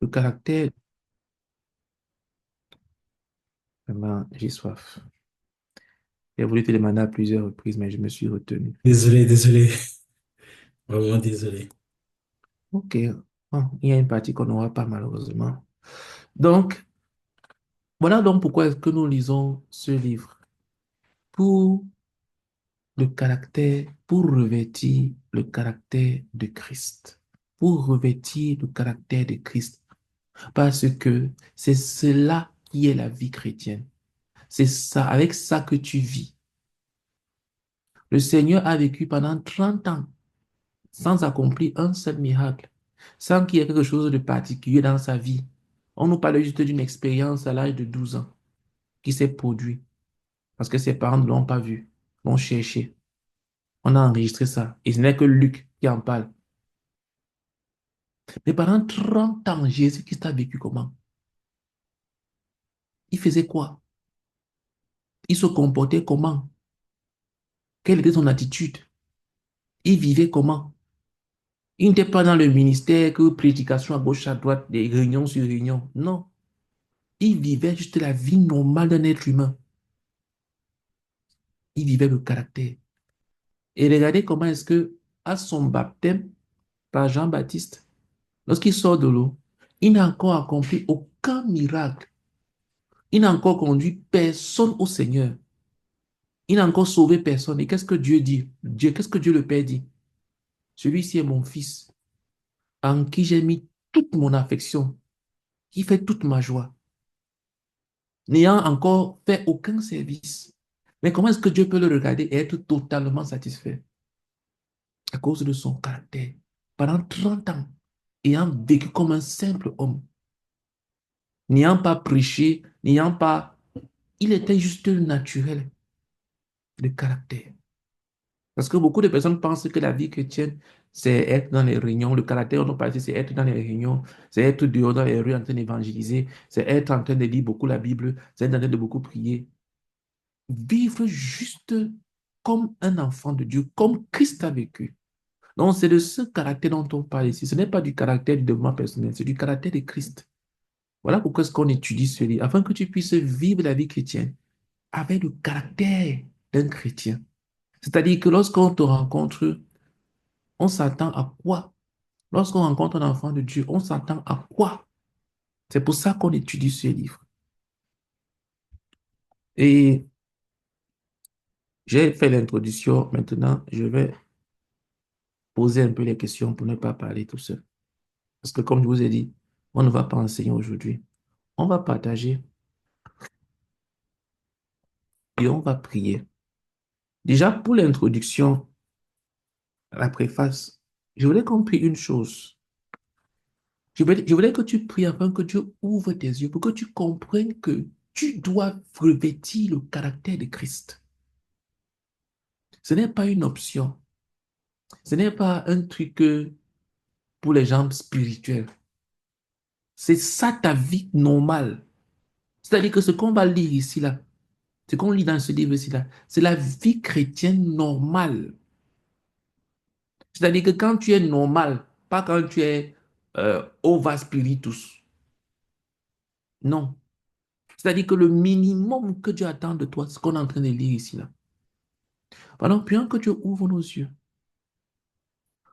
Le caractère, vraiment, j'ai soif. J'ai voulu te demander à plusieurs reprises, mais je me suis retenu. Désolé, désolé. Vraiment désolé. Ok, bon, il y a une partie qu'on n'aura pas malheureusement. Donc, voilà donc pourquoi est-ce que nous lisons ce livre. Pour le caractère, pour revêtir le caractère de Christ. Pour revêtir le caractère de Christ. Parce que c'est cela qui est la vie chrétienne. C'est ça, avec ça que tu vis. Le Seigneur a vécu pendant 30 ans sans accomplir un seul miracle, sans qu'il y ait quelque chose de particulier dans sa vie. On nous parle juste d'une expérience à l'âge de 12 ans qui s'est produite parce que ses parents ne l'ont pas vu, l'ont cherché. On a enregistré ça. Et ce n'est que Luc qui en parle. Mais pendant 30 ans, Jésus-Christ a vécu comment? Il faisait quoi? Il se comportait comment? Quelle était son attitude? Il vivait comment? Il n'était pas dans le ministère que prédication à gauche, à droite, des réunions sur réunions. Non. Il vivait juste la vie normale d'un être humain. Il vivait le caractère. Et regardez comment est-ce que, à son baptême par Jean-Baptiste, lorsqu'il sort de l'eau, il n'a encore accompli aucun miracle. Il n'a encore conduit personne au Seigneur. Il n'a encore sauvé personne. Et qu'est-ce que Dieu dit? Qu'est-ce que Dieu le Père dit? Celui-ci est mon fils, en qui j'ai mis toute mon affection, qui fait toute ma joie, n'ayant encore fait aucun service. Mais comment est-ce que Dieu peut le regarder et être totalement satisfait? À cause de son caractère. Pendant 30 ans, ayant vécu comme un simple homme, n'ayant pas prêché, n'ayant pas... Il était juste naturel de caractère. Parce que beaucoup de personnes pensent que la vie chrétienne, c'est être dans les réunions. Le caractère, on parle, c'est être dans les réunions, c'est être dehors dans les rues en train d'évangéliser, c'est être en train de lire beaucoup la Bible, c'est être en train de beaucoup prier. Vivre juste comme un enfant de Dieu, comme Christ a vécu. Donc, c'est de ce caractère dont on parle ici. Ce n'est pas du caractère du développement personnel, c'est du caractère de Christ. Voilà pourquoi est-ce qu'on étudie ce livre, afin que tu puisses vivre la vie chrétienne avec le caractère d'un chrétien. C'est-à-dire que lorsqu'on te rencontre, on s'attend à quoi? Lorsqu'on rencontre un enfant de Dieu, on s'attend à quoi? C'est pour ça qu'on étudie ce livre. Et j'ai fait l'introduction. Maintenant, je vais poser un peu les questions pour ne pas parler tout seul. Parce que comme je vous ai dit, on ne va pas enseigner aujourd'hui. On va partager et on va prier. Déjà, pour l'introduction, la préface, je voulais qu'on prie une chose. Je voulais que tu pries afin que Dieu ouvre tes yeux pour que tu comprennes que tu dois revêtir le caractère de Christ. Ce n'est pas une option. Ce n'est pas un truc pour les gens spirituels. C'est ça ta vie normale. C'est-à-dire que ce qu'on va lire ici, là, ce qu'on lit dans ce livre ici, là, c'est la vie chrétienne normale. C'est-à-dire que quand tu es normal, pas quand tu es ova spiritus. Non. C'est-à-dire que le minimum que Dieu attend de toi, c'est ce qu'on est en train de lire ici, là. Alors, prions que Dieu ouvre nos yeux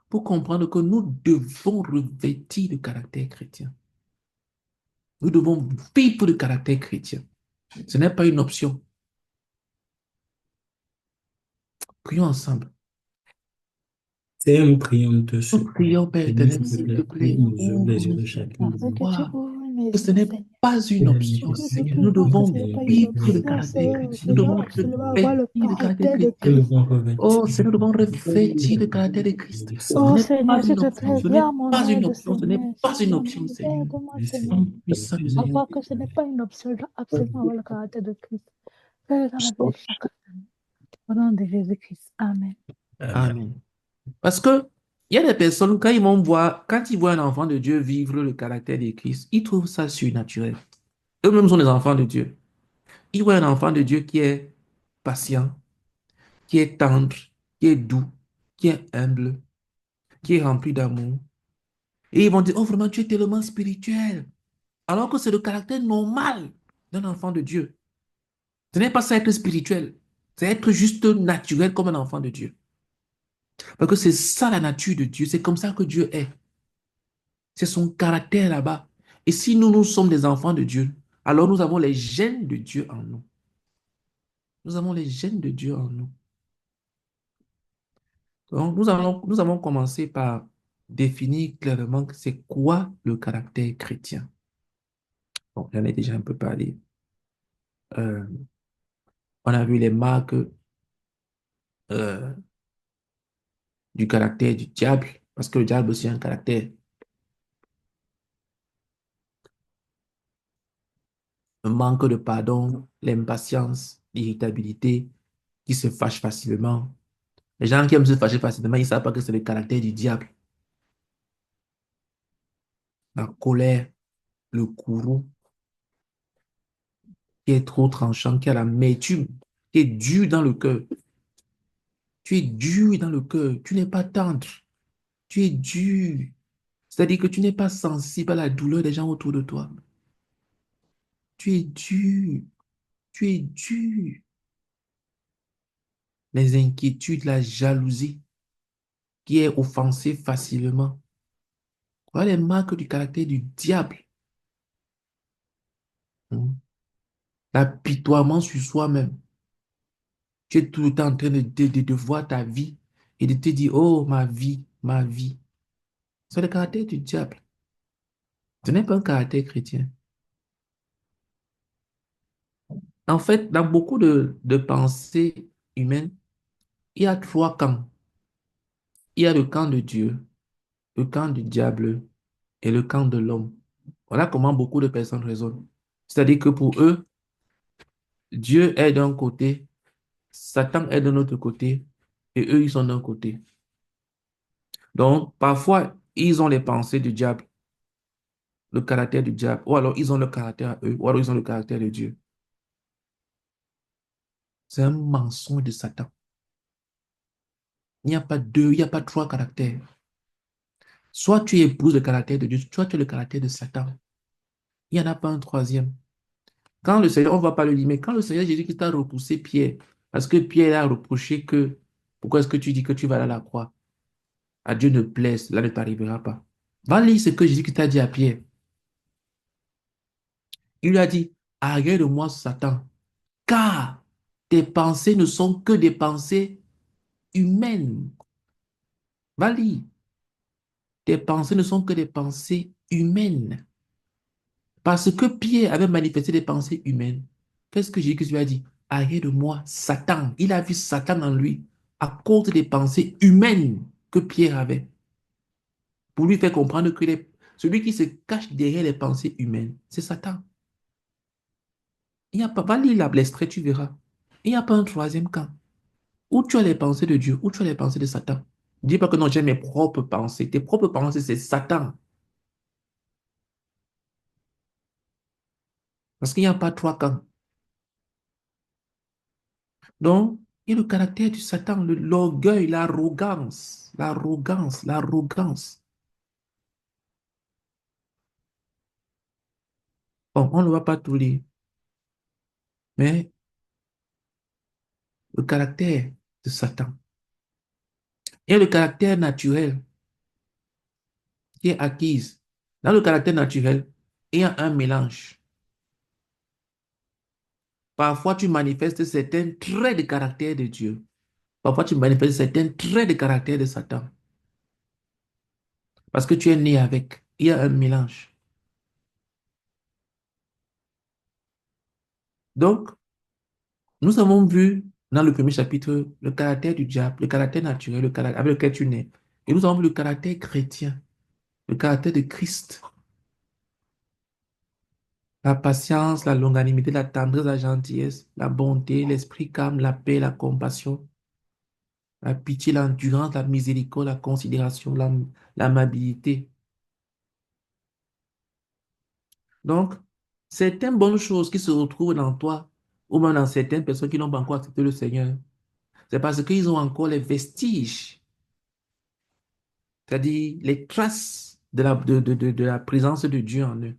pour comprendre que nous devons revêtir le caractère chrétien. Nous devons vivre le caractère chrétien. Ce n'est pas une option. Prions ensemble. C'est une prière de ce. Nous prions, Père Seigneur, éternel, s'il te s'il te plaît, plaît, ouvre nos yeux, les yeux ouvre-nous de chacun de pour nous. Afin que tu voir ouvres mes que ce yeux, n'est Seigneur. pas une Père, option, Pour que je merci. Seigneur. puisse Nous voir que devons ce n'est Seigneur, pas une pour vivre le option, caractère Seigneur. chrétien. Je Nous dois devons absolument avoir le revêtir le caractère caractère de chrétien. nous Christ. devons revêtir Oh, Seigneur, nous devons le revêtir le caractère de Christ. Ce Oh n'est pas Seigneur, s'il une te option. plaît, Ce n'est viens à mon pas une aide, option. Ce n'est Seigneur. pas une option, Viens Seigneur. de moi, Oui, Seigneur. Seigneur, Oh, puissant À Dieu. voir que ce n'est pas une option, je dois absolument avoir le caractère de Christ. Fais dans la vie de chacun. Au nom de Jésus-Christ. Amen. Amen. Amen. Parce que il y a des personnes, quand ils vont voir, quand ils voient un enfant de Dieu vivre le caractère de Christ, ils trouvent ça surnaturel. Eux-mêmes sont des enfants de Dieu. Ils voient un enfant de Dieu qui est patient, qui est tendre, qui est doux, qui est humble, qui est rempli d'amour. Et ils vont dire, oh vraiment, tu es tellement spirituel. Alors que c'est le caractère normal d'un enfant de Dieu. Ce n'est pas ça être spirituel. C'est être juste naturel comme un enfant de Dieu. Parce que c'est ça la nature de Dieu. C'est comme ça que Dieu est. C'est son caractère là-bas. Et si nous, nous sommes des enfants de Dieu, alors nous avons les gènes de Dieu en nous. Nous avons les gènes de Dieu en nous. Donc, nous allons commencer par définir clairement c'est quoi le caractère chrétien. Bon, j'en ai déjà un peu parlé. Euh, on a vu les marques euh, du caractère du diable, parce que le diable aussi a un caractère. Un manque de pardon, l'impatience, l'irritabilité, qui se fâchent facilement. Les gens qui aiment se fâcher facilement, ils ne savent pas que c'est le caractère du diable. La colère, le courroux, qui est trop tranchant, qui a l'amertume, qui est dur dans le cœur. Tu es dur dans le cœur, tu n'es pas tendre, tu es dur. C'est-à-dire que tu n'es pas sensible à la douleur des gens autour de toi. Tu es dur, tu es dur. Les inquiétudes, la jalousie, qui est offensé facilement. Voilà les marques du caractère du diable. Hmm. L'apitoiement sur soi-même. Tu es tout le temps en train de voir ta vie et de te dire, oh, ma vie, ma vie. C'est le caractère du diable. Ce n'est pas un caractère chrétien. En fait, dans beaucoup de pensées humaines, il y a trois camps. Il y a le camp de Dieu, le camp du diable et le camp de l'homme. Voilà comment beaucoup de personnes raisonnent. C'est-à-dire que pour eux, Dieu est d'un côté, Satan est de l'autre côté, et eux, ils sont d'un côté. Donc, parfois, ils ont les pensées du diable, le caractère du diable, ou alors ils ont le caractère à eux, ou alors ils ont le caractère de Dieu. C'est un mensonge de Satan. Il n'y a pas deux, il n'y a pas trois caractères. Soit tu épouses le caractère de Dieu, soit tu as le caractère de Satan. Il n'y en a pas un troisième. Quand le Seigneur, on ne va pas le limer, quand le Seigneur Jésus-Christ a repoussé Pierre, parce que Pierre a reproché que, pourquoi est-ce que tu dis que tu vas aller à la croix? À Dieu ne plaise, là ne t'arrivera pas. Va lire ce que Jésus-Christ a dit à Pierre. Il lui a dit, arrête de moi, Satan, car tes pensées ne sont que des pensées humaines. Va lire. Tes pensées ne sont que des pensées humaines. Parce que Pierre avait manifesté des pensées humaines. Qu'est-ce que Jésus lui a dit? Arrête de moi, Satan. Il a vu Satan en lui à cause des pensées humaines que Pierre avait. Pour lui faire comprendre que celui qui se cache derrière les pensées humaines, c'est Satan. Il n'y a pas, va lire l'extrait, tu verras. Il n'y a pas un troisième camp. Où tu as les pensées de Dieu, où tu as les pensées de Satan. Dis pas que non, j'ai mes propres pensées. Tes propres pensées, c'est Satan. Parce qu'il n'y a pas trois camps. Donc, il y a le caractère du Satan, l'orgueil, l'arrogance, l'arrogance, l'arrogance. Bon, on ne va pas tout lire, mais le caractère de Satan. Il y a le caractère naturel qui est acquis. Dans le caractère naturel, il y a un mélange. Parfois, tu manifestes certains traits de caractère de Dieu. Parfois, tu manifestes certains traits de caractère de Satan. Parce que tu es né avec. Il y a un mélange. Donc, nous avons vu dans le premier chapitre le caractère du diable, le caractère naturel, le caractère avec lequel tu nais. Et nous avons vu le caractère chrétien, le caractère de Christ. La patience, la longanimité, la tendresse, la gentillesse, la bonté, l'esprit calme, la paix, la compassion, la pitié, l'endurance, la miséricorde, la considération, l'amabilité. Donc, certaines bonnes choses qui se retrouvent dans toi, ou même dans certaines personnes qui n'ont pas encore accepté le Seigneur, c'est parce qu'ils ont encore les vestiges, c'est-à-dire les traces de la présence de Dieu en eux.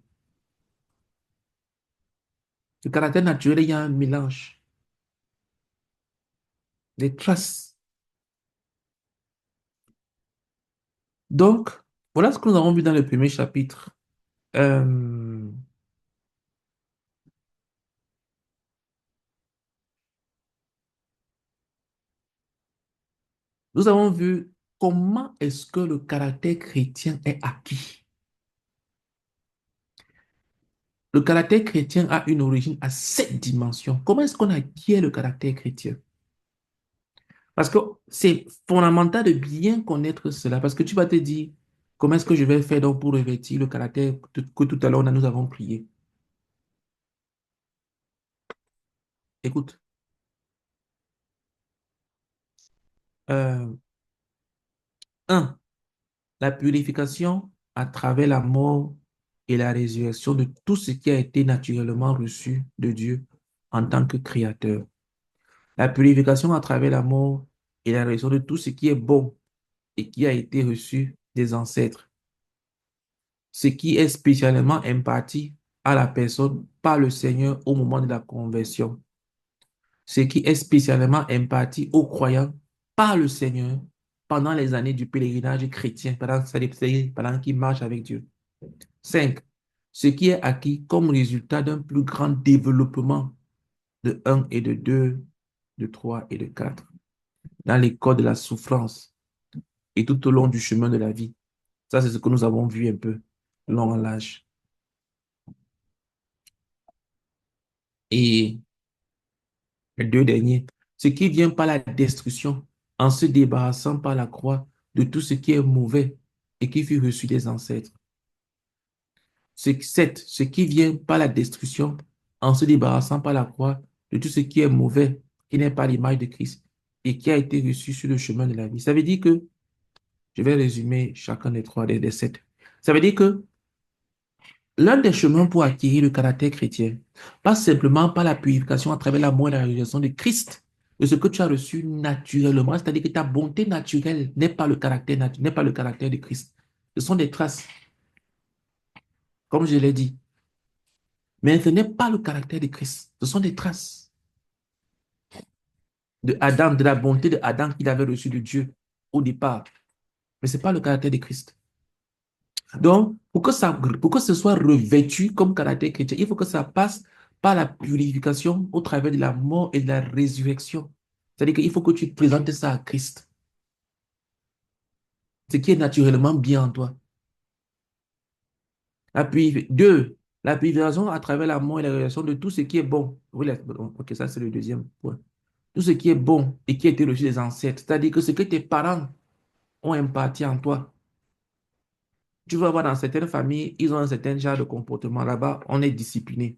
Le caractère naturel, il y a un mélange, des traces. Donc, voilà ce que nous avons vu dans le premier chapitre. Euh, Nous avons vu comment est-ce que le caractère chrétien est acquis. Le caractère chrétien a une origine à 7 dimensions. Comment est-ce qu'on acquiert le caractère chrétien? Parce que c'est fondamental de bien connaître cela, parce que tu vas te dire, comment est-ce que je vais faire donc pour revêtir le caractère que tout à l'heure nous avons prié. Écoute, euh, 1. La purification à travers la mort et la résurrection de tout ce qui a été naturellement reçu de Dieu en tant que créateur. La purification à travers la mort et la résurrection de tout ce qui est bon et qui a été reçu des ancêtres. Ce qui est spécialement imparti à la personne par le Seigneur au moment de la conversion. Ce qui est spécialement imparti aux croyants par le Seigneur pendant les années du pèlerinage chrétien, pendant qu'ils marchent avec Dieu. 5. Ce qui est acquis comme résultat d'un plus grand développement de 1 et de 2, de 3 et de 4 dans l'école de la souffrance et tout au long du chemin de la vie. Ça, c'est ce que nous avons vu un peu long l'âge. Et le deux derniers, ce qui vient par la destruction en se débarrassant par la croix de tout ce qui est mauvais et qui fut reçu des ancêtres. 7. Ce qui vient par la destruction en se débarrassant par la croix de tout ce qui est mauvais, qui n'est pas l'image de Christ et qui a été reçu sur le chemin de la vie. Ça veut dire que, je vais résumer chacun des trois, des 7. Ça veut dire que l'un des chemins pour acquérir le caractère chrétien passe simplement par la purification à travers la mort et la résurrection de Christ, de ce que tu as reçu naturellement, c'est-à-dire que ta bonté naturelle n'est pas le caractère n'est pas le caractère de Christ. Ce sont des traces, comme je l'ai dit. Mais ce n'est pas le caractère de Christ. Ce sont des traces de Adam, de la bonté de Adam qu'il avait reçue de Dieu au départ. Mais ce n'est pas le caractère de Christ. Donc, pour que ce soit revêtu comme caractère chrétien, il faut que ça passe par la purification au travers de la mort et de la résurrection. C'est-à-dire qu'il faut que tu présentes ça à Christ. Ce qui est naturellement bien en toi. 2. La purification à travers la mort et la résurrection de tout ce qui est bon. Oui, ok, ça c'est le deuxième point. Tout ce qui est bon et qui a été reçu des ancêtres. C'est-à-dire que ce que tes parents ont imparti en toi. Tu vas voir dans certaines familles, ils ont un certain genre de comportement. Là-bas, on est discipliné.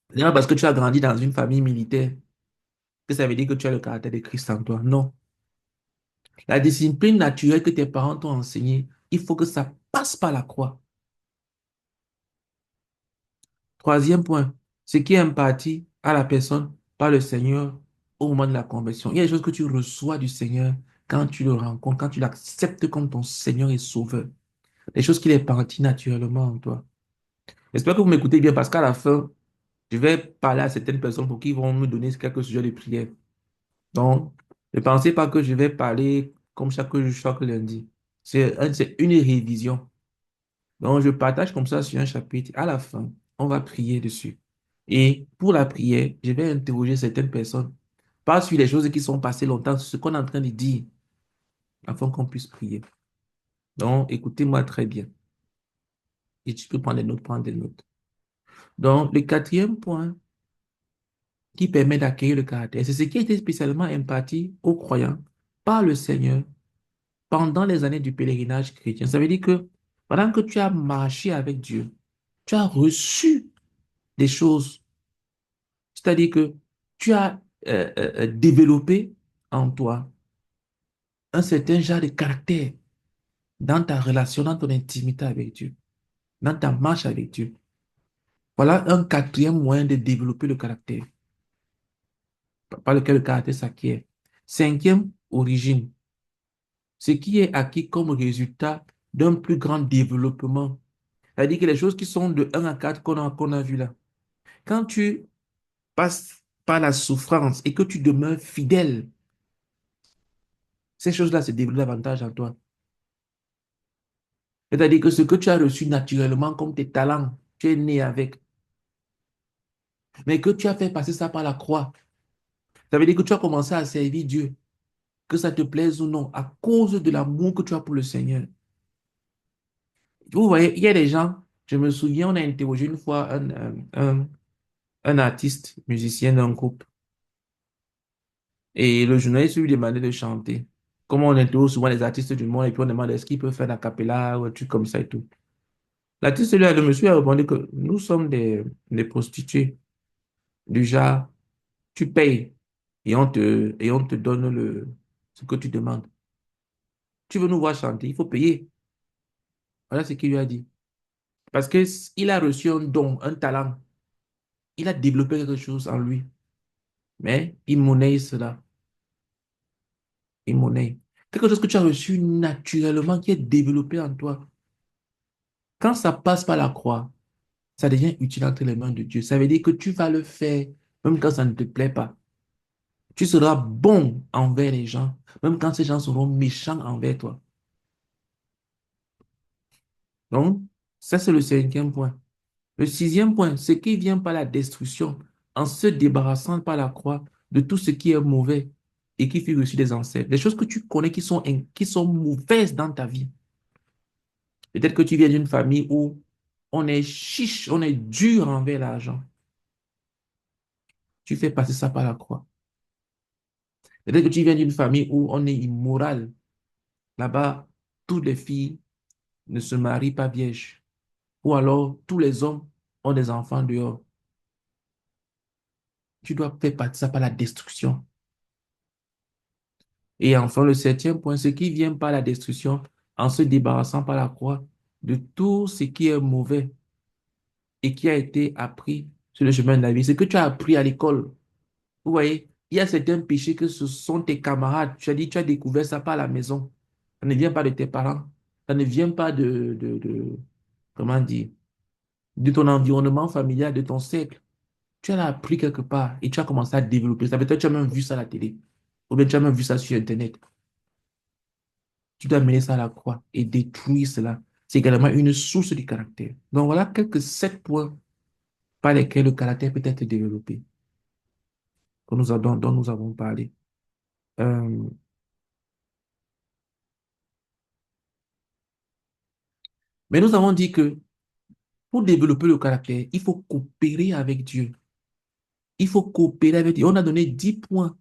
Ce n'est pas parce que tu as grandi dans une famille militaire que ça veut dire que tu as le caractère de Christ en toi. Non. La discipline naturelle que tes parents t'ont enseignée, il faut que ça passe par la croix. Troisième point, ce qui est imparti à la personne par le Seigneur au moment de la conversion. Il y a des choses que tu reçois du Seigneur quand tu le rencontres, quand tu l'acceptes comme ton Seigneur et Sauveur. Des choses qu'il est parti naturellement en toi. J'espère que vous m'écoutez bien parce qu'à la fin, je vais parler à certaines personnes pour qu'ils vont me donner quelques sujets de prière. Donc, ne pensez pas que je vais parler comme chaque lundi. C'est une révision. Donc, je partage comme ça sur un chapitre. À la fin, on va prier dessus. Et pour la prière, je vais interroger certaines personnes, pas sur les choses qui sont passées longtemps, sur ce qu'on est en train de dire, afin qu'on puisse prier. Donc, écoutez-moi très bien. Et tu peux prendre des notes, prendre des notes. Donc, le quatrième point qui permet d'accueillir le caractère, c'est ce qui a été spécialement imparti aux croyants par le Seigneur pendant les années du pèlerinage chrétien. Ça veut dire que pendant que tu as marché avec Dieu, tu as reçu des choses. C'est-à-dire que tu as développé en toi un certain genre de caractère dans ta relation, dans ton intimité avec Dieu, dans ta marche avec Dieu. Voilà un quatrième moyen de développer le caractère, par lequel le caractère s'acquiert. Cinquième origine. ce qui est acquis comme résultat d'un plus grand développement. C'est-à-dire que les choses qui sont de 1 à 4 qu'on a vu là, quand tu passes par la souffrance et que tu demeures fidèle, ces choses-là se développent davantage en toi. C'est-à-dire que ce que tu as reçu naturellement comme tes talents, tu es né avec, mais que tu as fait passer ça par la croix. Ça veut dire que tu as commencé à servir Dieu, que ça te plaise ou non, à cause de l'amour que tu as pour le Seigneur. Vous voyez, il y a des gens, je me souviens, on a interrogé une fois un artiste, musicien d'un groupe, et le journaliste lui demandait de chanter. Comme on interroge souvent les artistes du monde, et puis on demande est-ce qu'il peut faire la cappella ou un truc comme ça et tout. L'artiste, le monsieur a répondu que nous sommes des prostituées. Du genre, tu payes et on te donne ce que tu demandes. Tu veux nous voir chanter, il faut payer. Voilà ce qu'il lui a dit. Parce qu'il a reçu un don, un talent. Il a développé quelque chose en lui. Mais il monnaie cela. Il monnaie. Quelque chose que tu as reçu naturellement, qui est développé en toi. Quand ça passe par la croix, ça devient utile entre les mains de Dieu. Ça veut dire que tu vas le faire, même quand ça ne te plaît pas. Tu seras bon envers les gens, même quand ces gens seront méchants envers toi. Donc, ça, c'est le cinquième point. Le sixième point, ce qui vient par la destruction, en se débarrassant par la croix de tout ce qui est mauvais et qui fut reçu des ancêtres. Les choses que tu connais qui sont mauvaises dans ta vie. Peut-être que tu viens d'une famille où on est chiche, on est dur envers l'argent. Tu fais passer ça par la croix. Peut-être que tu viens d'une famille où on est immoral. Là-bas, toutes les filles ne se marient pas vierges. Ou alors, tous les hommes ont des enfants dehors. Tu dois faire passer ça par la destruction. Et enfin, le septième point, ce qui vient par la destruction, en se débarrassant par la croix de tout ce qui est mauvais et qui a été appris sur le chemin de la vie. Ce que tu as appris à l'école. Vous voyez, il y a certains péchés que ce sont tes camarades. Tu as dit, tu as découvert ça par la maison. Ça ne vient pas de tes parents. Ça ne vient pas comment dire, de ton environnement familial, de ton cercle. Tu l'as appris quelque part et tu as commencé à développer ça. Peut-être tu as même vu ça à la télé. Ou bien tu as même vu ça sur Internet. Tu dois mener ça à la croix et détruire cela. C'est également une source du caractère. Donc voilà quelques 7 points par lesquels le caractère peut être développé, dont nous avons parlé. Euh, mais nous avons dit que pour développer le caractère, il faut coopérer avec Dieu. Il faut coopérer avec Dieu. On a donné 10 points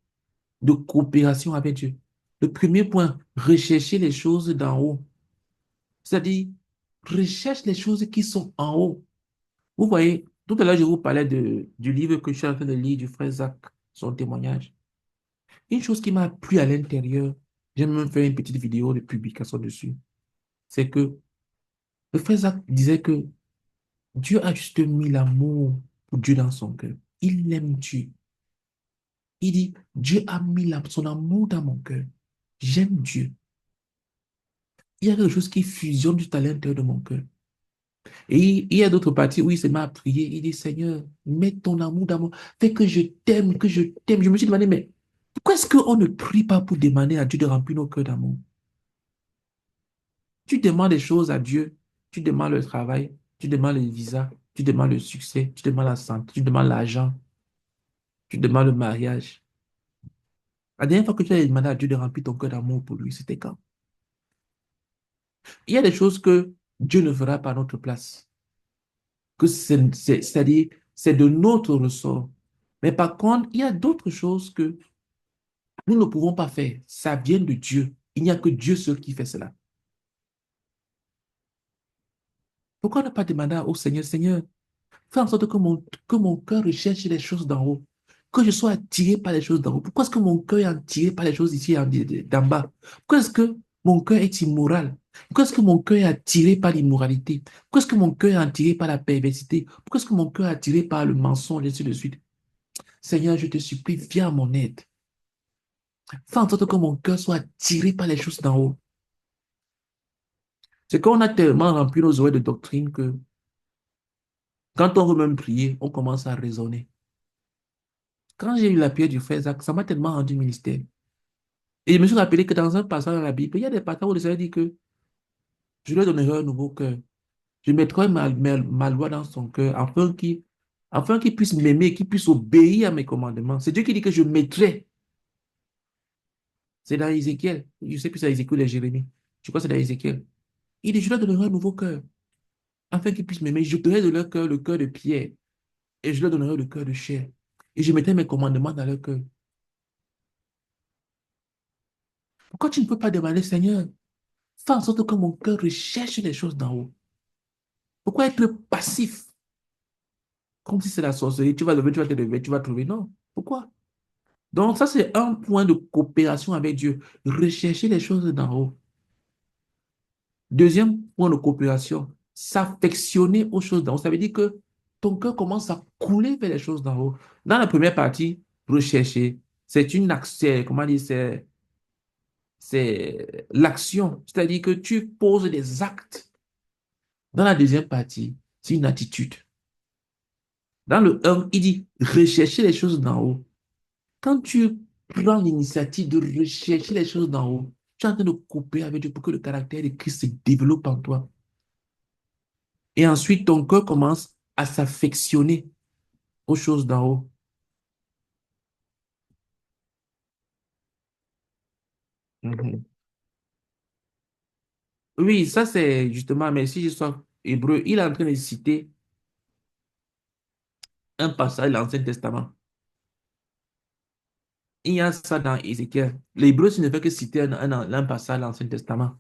de coopération avec Dieu. Le premier point, rechercher les choses d'en haut. C'est-à-dire, recherche les choses qui sont en haut. Vous voyez, tout à l'heure, je vous parlais du livre que je suis en train de lire du frère Zach, son témoignage. Une chose qui m'a plu à l'intérieur, j'ai même fait une petite vidéo de publication dessus, c'est que le frère Zach disait que Dieu a juste mis l'amour pour Dieu dans son cœur. Il aime Dieu. Il dit, Dieu a mis son amour dans mon cœur. J'aime Dieu. Il y a quelque chose qui fusionne juste à l'intérieur de mon cœur. Et il y a d'autres parties où il se met à prier. Il dit, Seigneur, mets ton amour dans moi. Fais que je t'aime, que je t'aime. Je me suis demandé, mais pourquoi est-ce qu'on ne prie pas pour demander à Dieu de remplir nos cœurs d'amour? Tu demandes des choses à Dieu. Tu demandes le travail. Tu demandes le visa. Tu demandes le succès. Tu demandes la santé. Tu demandes l'argent. Tu demandes le mariage. La dernière fois que tu as demandé à Dieu de remplir ton cœur d'amour pour lui, c'était quand? Il y a des choses que Dieu ne fera pas à notre place. C'est-à-dire, c'est de notre ressort. Mais par contre, il y a d'autres choses que nous ne pouvons pas faire. Ça vient de Dieu. Il n'y a que Dieu seul qui fait cela. Pourquoi ne pas demander au Seigneur, Seigneur, fais en sorte que mon cœur recherche les choses d'en haut, que je sois attiré par les choses d'en haut. Pourquoi est-ce que mon cœur est attiré par les choses ici d'en bas? Pourquoi est-ce que mon cœur est immoral? Pourquoi est-ce que mon cœur est attiré par l'immoralité? Pourquoi est-ce que mon cœur est attiré par la perversité? Pourquoi est-ce que mon cœur est attiré par le mensonge, et ainsi de suite? Seigneur, je te supplie, viens à mon aide. Fais en sorte que mon cœur soit attiré par les choses d'en haut. C'est qu'on a tellement rempli nos oreilles de doctrine que quand on veut même prier, on commence à raisonner. Quand j'ai eu la prière du frère Zach, ça m'a tellement rendu ministère. Et je me suis rappelé que dans un passage dans la Bible, il y a des passages où le Seigneur dit que je lui donnerai un nouveau cœur. Je mettrai ma loi dans son cœur afin qu'il puisse m'aimer, qu'il puisse obéir à mes commandements. C'est Dieu qui dit que je mettrai. C'est dans Ézéchiel. Je ne sais plus si c'est Ézéchiel ou Jérémie. Je crois que c'est dans Ézéchiel. Il dit, je leur donnerai un nouveau cœur afin qu'ils puissent m'aimer. Je donnerai de leur cœur le cœur de pierre et je leur donnerai le cœur de chair. Et je mettrai mes commandements dans leur cœur. Pourquoi tu ne peux pas demander, Seigneur, fais en sorte que mon cœur recherche les choses d'en haut? Pourquoi être passif? Comme si c'est la sorcellerie. Tu vas lever, tu vas te lever, tu vas trouver. Non. Pourquoi? Donc, ça, c'est un point de coopération avec Dieu. Rechercher les choses d'en haut. Deuxième point de coopération, s'affectionner aux choses d'en haut. Ça veut dire que ton cœur commence à couler vers les choses d'en haut. Dans la première partie, rechercher, c'est une action, comment dire, c'est l'action. C'est-à-dire que tu poses des actes. Dans la deuxième partie, c'est une attitude. Dans le 1, il dit rechercher les choses d'en haut. Quand tu prends l'initiative de rechercher les choses d'en haut, tu es en train de couper avec Dieu pour que le caractère de Christ se développe en toi. Et ensuite, ton cœur commence à s'affectionner aux choses d'en haut. Mhm. Oui, ça c'est justement, mais si je suis hébreu, il est en train de citer un passage de l'Ancien Testament. Il y a ça dans Ézéchiel. L'hébreu, ce ne fait que citer un passage de l'Ancien Testament.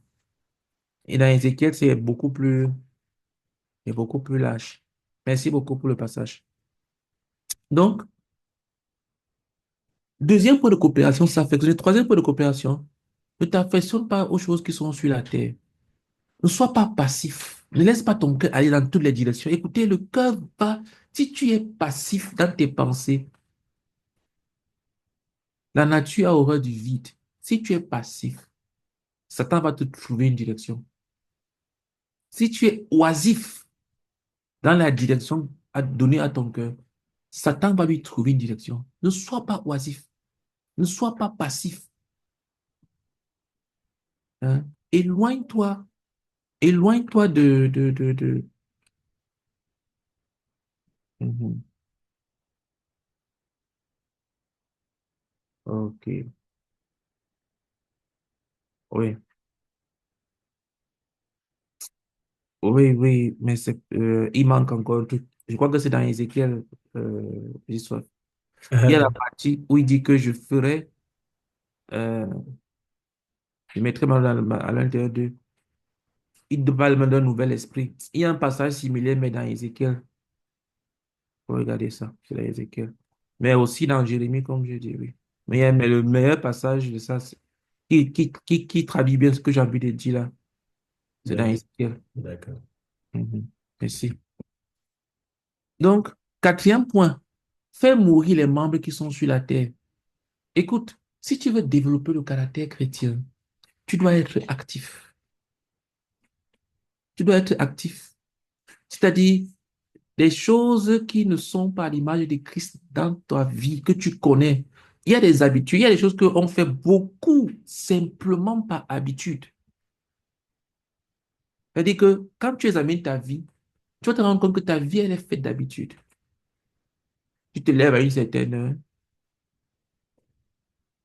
Et dans Ézéchiel, c'est beaucoup plus large. Merci beaucoup pour le passage. Donc, deuxième point de coopération, s'affectionner. Troisième point de coopération, ne t'affectionne pas aux choses qui sont sur la terre. Ne sois pas passif. Ne laisse pas ton cœur aller dans toutes les directions. Écoutez, le cœur va, si tu es passif dans tes pensées, la nature a horreur du vide. Si tu es passif, Satan va te trouver une direction. Si tu es oisif dans la direction à donner à ton cœur, Satan va lui trouver une direction. Ne sois pas oisif. Ne sois pas passif. Hein. Éloigne-toi. Éloigne-toi de. Mhm. Ok. Oui. Oui, oui, mais il manque encore un truc. Je crois que c'est dans Ézéchiel, l'histoire. Il y a la partie où il dit que euh, je mettrai à l'intérieur d'eux. Il parle même d'un nouvel esprit. Il y a un passage similaire, mais dans Ézéchiel. Faut regarder ça, c'est dans Ézéchiel. Mais aussi dans Jérémie, comme je dis, oui. Mais le meilleur passage de ça, qui traduit bien ce que j'ai envie de dire là, c'est dans D'accord. Ézéchiel. D'accord. Mhm. Merci. Donc, quatrième point, faire mourir les membres qui sont sur la terre. Écoute, si tu veux développer le caractère chrétien, tu dois être actif. Tu dois être actif. C'est-à-dire, des choses qui ne sont pas à l'image de Christ dans ta vie, que tu connais. Il y a des habitudes, il y a des choses qu'on fait beaucoup simplement par habitude. C'est-à-dire que quand tu examines ta vie, tu vas te rendre compte que ta vie, elle est faite d'habitude. Tu te lèves à une certaine heure,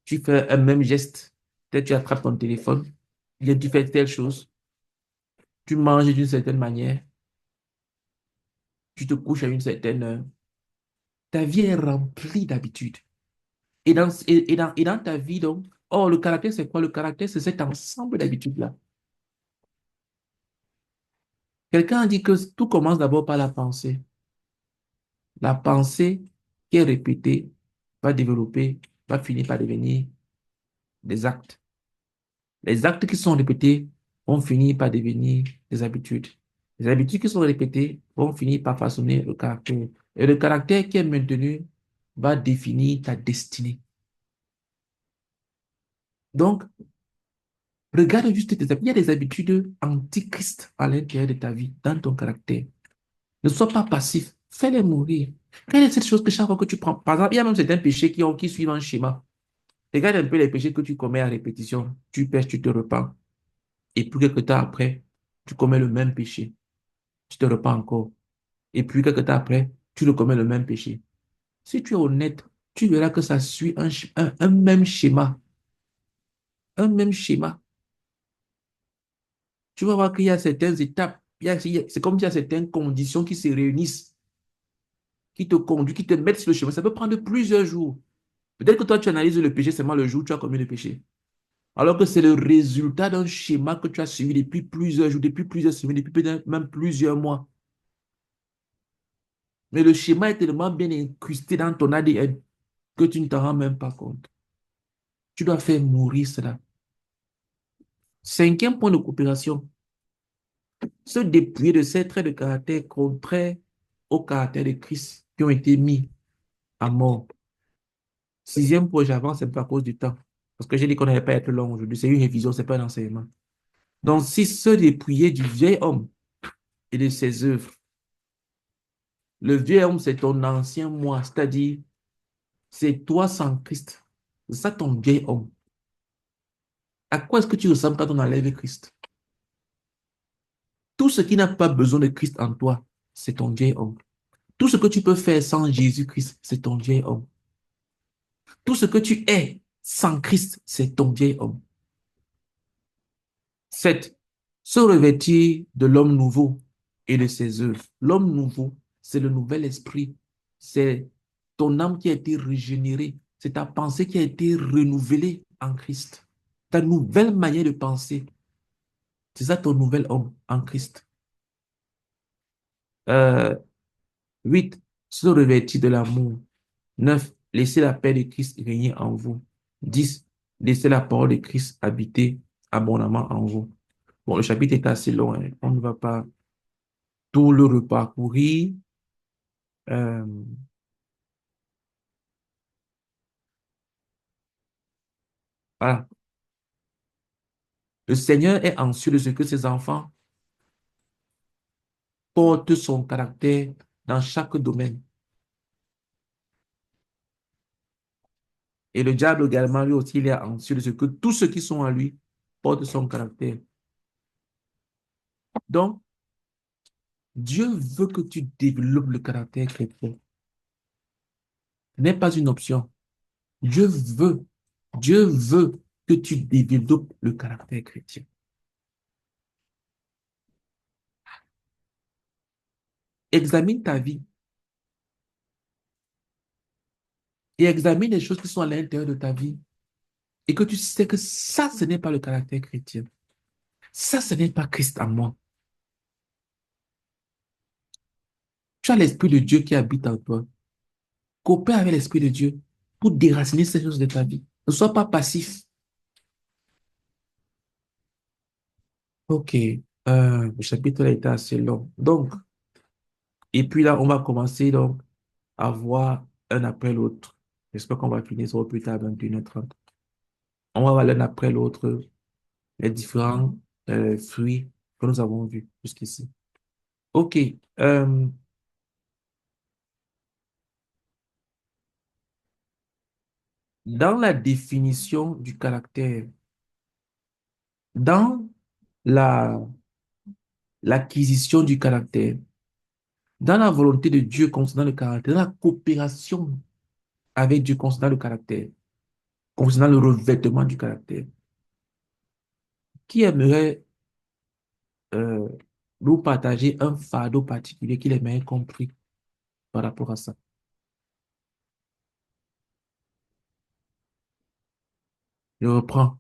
tu fais un même geste. Peut-être tu attrapes ton téléphone, bien tu fais telle chose, tu manges d'une certaine manière, tu te couches à une certaine heure. Ta vie est remplie d'habitudes. Et dans ta vie, donc, oh, le caractère, c'est quoi? Le caractère, c'est cet ensemble d'habitudes-là. Quelqu'un a dit que tout commence d'abord par la pensée. La pensée qui est répétée va développer, va finir par devenir des actes. Les actes qui sont répétés vont finir par devenir des habitudes. Les habitudes qui sont répétées vont finir par façonner le caractère. Et le caractère qui est maintenu va définir ta destinée. Donc, Regarde juste tes habitudes. Il y a des habitudes antichrist à l'intérieur de ta vie, dans ton caractère. Ne sois pas passif. Fais-les mourir. Quelle est cette chose que chaque fois que tu prends, par exemple, il y a même certains péchés qui suivent un schéma. Regarde un peu les péchés que tu commets à répétition. Tu pêches, tu te repens. Et puis, quelques temps après, tu commets le même péché. Tu te repens encore. Et puis, quelques temps après, tu recommets le même péché. Si tu es honnête, tu verras que ça suit un même schéma. Un même schéma. Tu vas voir qu'il y a certaines étapes. C'est comme s'il y a certaines conditions qui se réunissent, qui te conduisent, qui te mettent sur le chemin. Ça peut prendre plusieurs jours. Peut-être que toi, tu analyses le péché seulement le jour où tu as commis le péché. Alors que c'est le résultat d'un schéma que tu as suivi depuis plusieurs jours, depuis plusieurs semaines, depuis peut-être même plusieurs mois. Mais le schéma est tellement bien incrusté dans ton ADN que tu ne t'en rends même pas compte. Tu dois faire mourir cela. Cinquième point de coopération, se dépouiller de ces traits de caractère contraires au caractère de Christ qui ont été mis à mort. Sixième point, j'avance un peu à cause du temps. Parce que j'ai dit qu'on n'allait pas être long aujourd'hui. C'est une révision, ce n'est pas un enseignement. Donc, si se dépouiller du vieil homme et de ses œuvres. Le vieil homme, c'est ton ancien moi, c'est-à-dire, c'est toi sans Christ. C'est ça ton vieil homme. À quoi est-ce que tu ressembles quand on enlève Christ? Tout ce qui n'a pas besoin de Christ en toi, c'est ton vieil homme. Tout ce que tu peux faire sans Jésus-Christ, c'est ton vieil homme. Tout ce que tu es sans Christ, c'est ton vieil homme. 7. Se revêtir de l'homme nouveau et de ses œuvres. L'homme nouveau, c'est le nouvel esprit. C'est ton âme qui a été régénérée. C'est ta pensée qui a été renouvelée en Christ. Ta nouvelle manière de penser. C'est ça ton nouvel homme en Christ. 8. Se revêtir de l'amour. 9. Laissez la paix de Christ régner en vous. 10. Laissez la parole de Christ habiter abondamment en vous. Bon, le chapitre est assez long, hein. On ne va pas tout le reparcourir. Euh, voilà. Le Seigneur est anxieux de ce que ses enfants portent son caractère dans chaque domaine. Et le diable également, lui aussi, il est anxieux de ce que tous ceux qui sont en lui portent son caractère. Donc, Dieu veut que tu développes le caractère chrétien. Ce n'est pas une option. Dieu veut, Dieu veut que tu développes le caractère chrétien. Examine ta vie et examine les choses qui sont à l'intérieur de ta vie et que tu sais que ça, ce n'est pas le caractère chrétien. Ça, ce n'est pas Christ en moi. Tu as l'Esprit de Dieu qui habite en toi. Coopère avec l'Esprit de Dieu pour déraciner ces choses de ta vie. Ne sois pas passif. Ok. Le chapitre là était assez long. Donc, et puis là, on va commencer donc à voir un après l'autre. J'espère qu'on va finir ça au plus tard à 21h30. On va voir l'un après l'autre les différents fruits que nous avons vus jusqu'ici. Ok. Euh, dans la définition du caractère, dans la, l'acquisition du caractère, dans la volonté de Dieu concernant le caractère, dans la coopération avec Dieu concernant le caractère, concernant le revêtement du caractère, qui aimerait euh, nous partager un fardeau particulier qu'il aimerait compris par rapport à ça? Je reprends.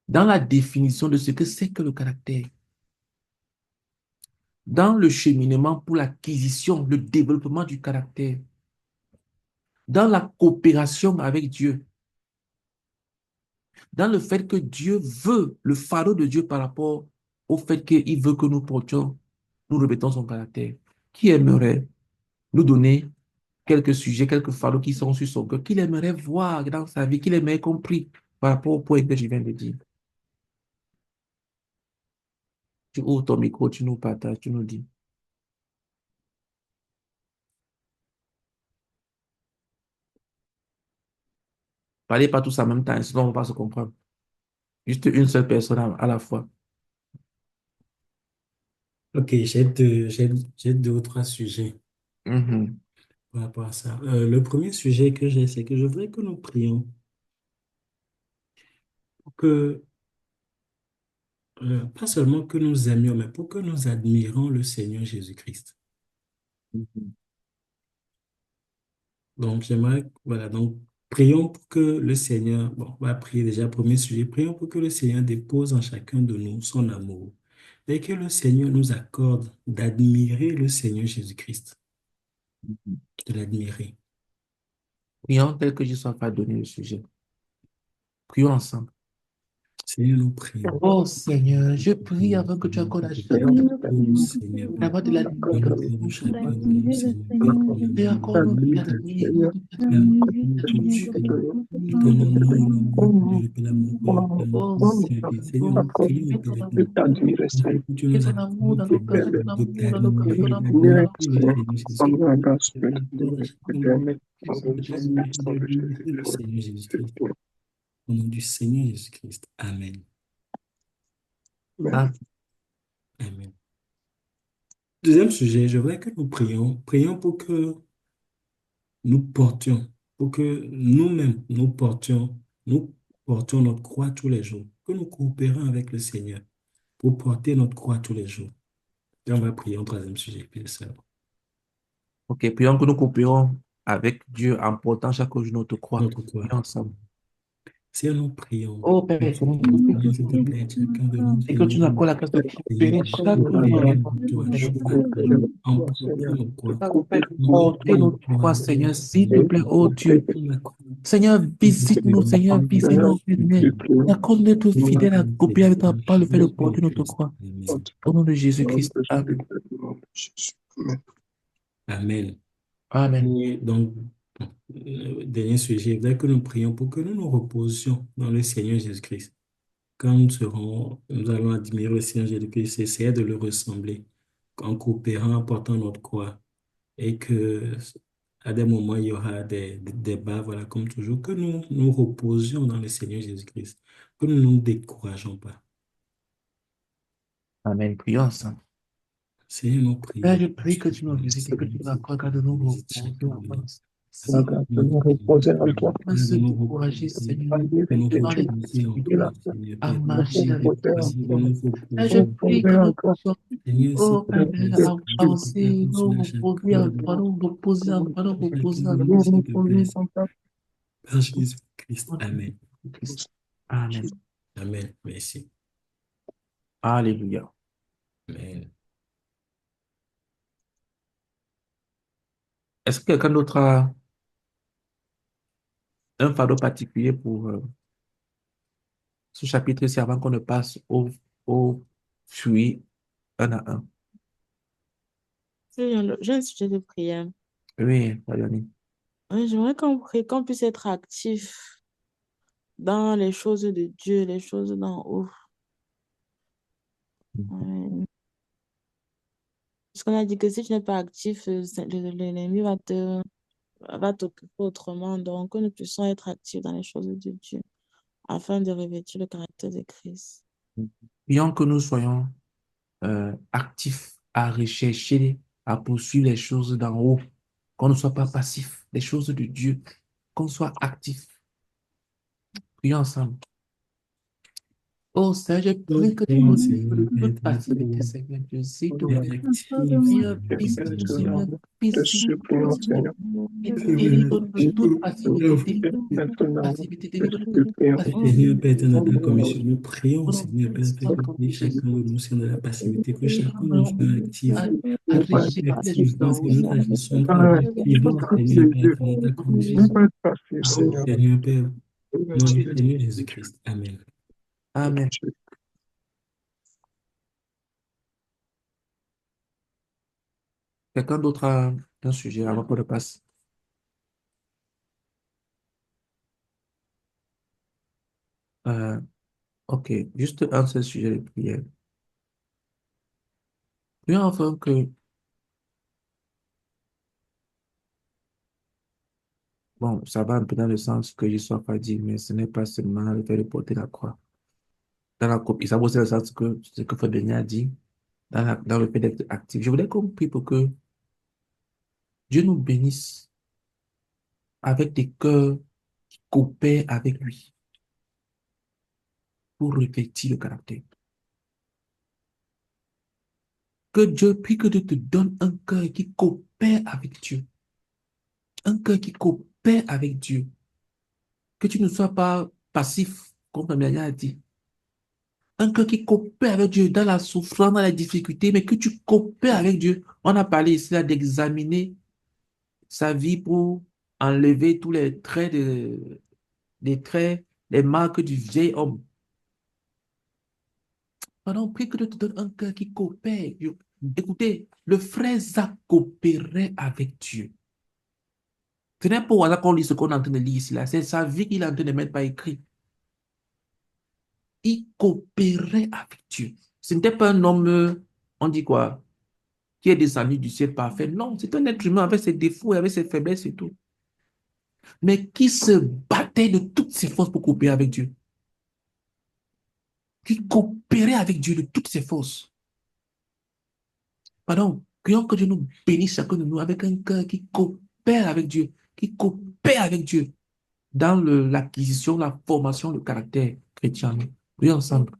Dans la définition de ce que c'est que le caractère, dans le cheminement pour l'acquisition, le développement du caractère, dans la coopération avec Dieu, dans le fait que Dieu veut, le fardeau de Dieu par rapport au fait qu'il veut que nous portions, nous répétons son caractère, qui aimerait nous donner quelques sujets, quelques fardeaux qui sont sur son cœur, qu'il aimerait voir dans sa vie, qu'il aimerait compris par rapport au point que je viens de dire. Tu ouvres ton micro, tu nous partages, tu nous dis. Parlez pas tous en même temps, sinon on ne va pas se comprendre. Juste une seule personne à la fois. Ok, j'ai deux ou trois sujets Mhm. par rapport à ça. Le premier sujet que j'ai, c'est que je voudrais que nous prions pour que, pas seulement que nous aimions, mais pour que nous admirons le Seigneur Jésus-Christ. Mhm. Donc, j'aimerais, voilà, donc, prions pour que le Seigneur, bon, on va prier déjà, premier sujet, prions pour que le Seigneur dépose en chacun de nous son amour et que le Seigneur nous accorde d'admirer le Seigneur Jésus-Christ, Mhm. de l'admirer. Prions tel que je sois pas donné le sujet. Prions ensemble. Seigneur, nous prions. Oh Seigneur, je prie Prions, avant que tu Seigneur, accordes pour à que chacun tu Seigneur, accordes, prions pour Seigneur, que Père, d'avoir de nous dans le l'admiration cœur de pour ton chacun nom. de nous, d'admirer le Seigneur, Père, Seigneur ton Et amour, accorde-nous de ton t'admirer, de d'admirer le tout Seigneur, de Seigneur. comprendre Ton ton amour, Seigneur. l'amour, Père, Père, l'amour, Père, Oh Père, Seigneur, Seigneur, oh nous Seigneur, prions, mets Père, ton Père, amour dans nos cœurs. afin que tu Mets nous ton amour accordes dans nos cœurs, mets ton de amour dans nos cœurs, mets ton t'admirer, amour dans d'admirer nos le cœurs. Seigneur Jésus-Christ. Accorde à chacun de nous d'admirer le Seigneur Jésus-Christ. Au nom du Seigneur Jésus-Christ. Amen. Ah, Amen. Deuxième sujet, je voudrais que nous prions pour que nous portions, pour que nous-mêmes, nous portions notre croix tous les jours, que nous coopérons avec le Seigneur pour porter notre croix tous les jours. Et on va prier en troisième sujet, puis le seul. ok, prions que nous coopérons avec Dieu en portant chaque jour notre croix. Notre croix. Prions ensemble. Seigneur, nous prions. Oh Père, Seigneur, nous Seigneur, prions je Seigneur, s'il te prie plaît, que tu chacun de nous, et que Seigneur, tu nous accordes la grâce de Seigneur, coopérer chaque jour coopérer avec avec toi notre chaque croix, jour en portant nos croix. porter notre croix, Seigneur, s'il te plaît, oh Dieu. La croix. Seigneur, visite-nous, Seigneur, visite-nous, Seigneur. Accorde-nous d'être fidèles à coopérer avec toi par le fait de porter notre croix. Amen. Au nom de Jésus-Christ. Amen. Amen. Amen. Et donc, dernier sujet, je voudrais que nous prions pour que nous nous reposions dans le Seigneur Jésus-Christ. Quand nous allons admirer le Seigneur Jésus-Christ, essayer de le ressembler en coopérant, en portant notre croix. Et que à des moments, il y aura des débats, voilà, comme toujours, que nous nous reposions dans le Seigneur Jésus-Christ, que nous ne nous décourageons pas. Amen. Prions ensemble. Seigneur, nous Père, prions. je prie que tu nous visites et que tu nous accordes de nous Visite reposer chacun en de nous. France. Si Nous prions. on se Nous décourager, reposer, Seigneur, que nous dans les reposer en difficultés, toi, Seigneur à Père. marcher avec toi, Seigneur, de Seigneur. nous Père, je reposer. prie que nous puissions, Seigneur, s'il oh te Père, plaît, Seigneur, Père, avancer, nous consoler reposer chacun en de toi, nous. nous reposer en toi, nous Chacun reposer de en nous, toi. s'il te plaît. Par Jésus-Christ. Au nom Amen. de Christ. Amen. Amen. Merci. Alléluia. Amen. Est-ce que quelqu'un d'autre a un fardeau particulier pour ce chapitre-ci avant qu'on ne passe au fruit un à un? J'ai un sujet de prière. Oui, Marioni. J'aimerais qu'on prie, qu'on puisse être actif dans les choses de Dieu, les choses d'en haut. Ouais. Parce qu'on a dit que si tu n'es pas actif, l'ennemi va t'occuper autrement. Donc, que nous puissions être actifs dans les choses de Dieu afin de revêtir le caractère de Christ. Prions que nous soyons actifs à rechercher, à poursuivre les choses d'en haut, qu'on ne soit pas passif, les choses de Dieu, qu'on soit actif. Prions ensemble. Oh Seigneur, je Nous prie que tu prions, nous livres Seigneur, de Père toute éternel, passivité, pour Seigneur Dieu, s'il te être plaît. actif, Seigneur, Seigneur, Père visite-nous, éternel. Seigneur, visite-nous, Seigneur, et Seigneur, délivre-nous de toute passivité, délivre-nous de toute passivité, délivre-nous de toute passivité. Seigneur, Père éternel, ta Oh, commission, nous prions, au nom Seigneur, Père, afin que de chacun de Jésus. nous soit dans la passivité, que chacun de nous soit Délivre-nous actif, à rechercher les choses activement, d'en haut, Seigneur, nous Seigneur. agissons Délivre-nous productivement, Seigneur, Père éternel, ta au nom de commission. Jésus. Amen. Seigneur, Père, au nom du Seigneur Jésus-Christ. Amen. Amen. Quelqu'un d'autre a un sujet avant qu'on le passe? Ok, juste un seul sujet de prière. Prions enfin que, bon, ça va un peu dans le sens que je ne sois pas dit, mais ce n'est pas seulement le fait de porter la croix. Dans la copie, ça va aussi dans le sens que ce que Fabien a dit, dans le fait d'être actif. Je voudrais qu'on prie pour que Dieu nous bénisse avec des cœurs qui coopèrent avec lui pour revêtir le caractère. Que Dieu prie que Dieu te donne un cœur qui coopère avec Dieu. Un cœur qui coopère avec Dieu. Que tu ne sois pas passif, comme Fabien a dit. Un cœur qui coopère avec Dieu dans la souffrance, dans la difficulté, mais que tu coopères avec Dieu. On a parlé ici là d'examiner sa vie pour enlever tous les traits, les traits, les marques du vieil homme. Pardon, prie que Dieu te donne un cœur qui coopère. Écoutez, le frère Zach coopérait avec Dieu. Ce n'est pas au hasard qu'on lit ce qu'on est en train de lire ici là. C'est sa vie qu'il est en train de mettre par écrit. Il coopérait avec Dieu. Ce n'était pas un homme, on dit quoi, qui est descendu du ciel parfait. Non, c'est un être humain avec ses défauts et avec ses faiblesses et tout. Mais qui se battait de toutes ses forces pour coopérer avec Dieu. Qui coopérait avec Dieu de toutes ses forces. Pardon, prions que Dieu nous bénisse chacun de nous avec un cœur qui coopère avec Dieu, qui coopère avec Dieu dans l'acquisition, la formation, le caractère chrétien. Prions ensemble.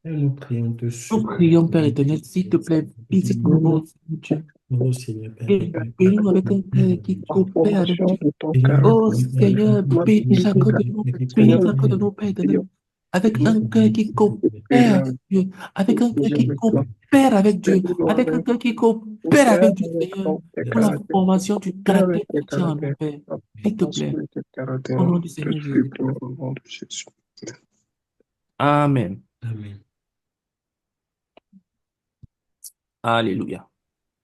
Et nous prions Nous dessus. prions, Père éternel, s'il te plaît, visite-nous, Dieu. Ô Seigneur Père, Et bénis-nous avec un cœur qui La coopère avec formation Dieu. de ton Oh caractère. Seigneur, bénis chacun de nous, bénis chacun de nous, Père éternel, avec un cœur qui coopère avec Dieu, avec un cœur qui coopère avec Dieu, avec un cœur qui coopère avec Dieu, Seigneur, pour la formation du caractère chrétien en nous, Père. S'il te plaît, au nom du Seigneur Jésus. Au nom de Jésus. Amen. Amen. Alléluia.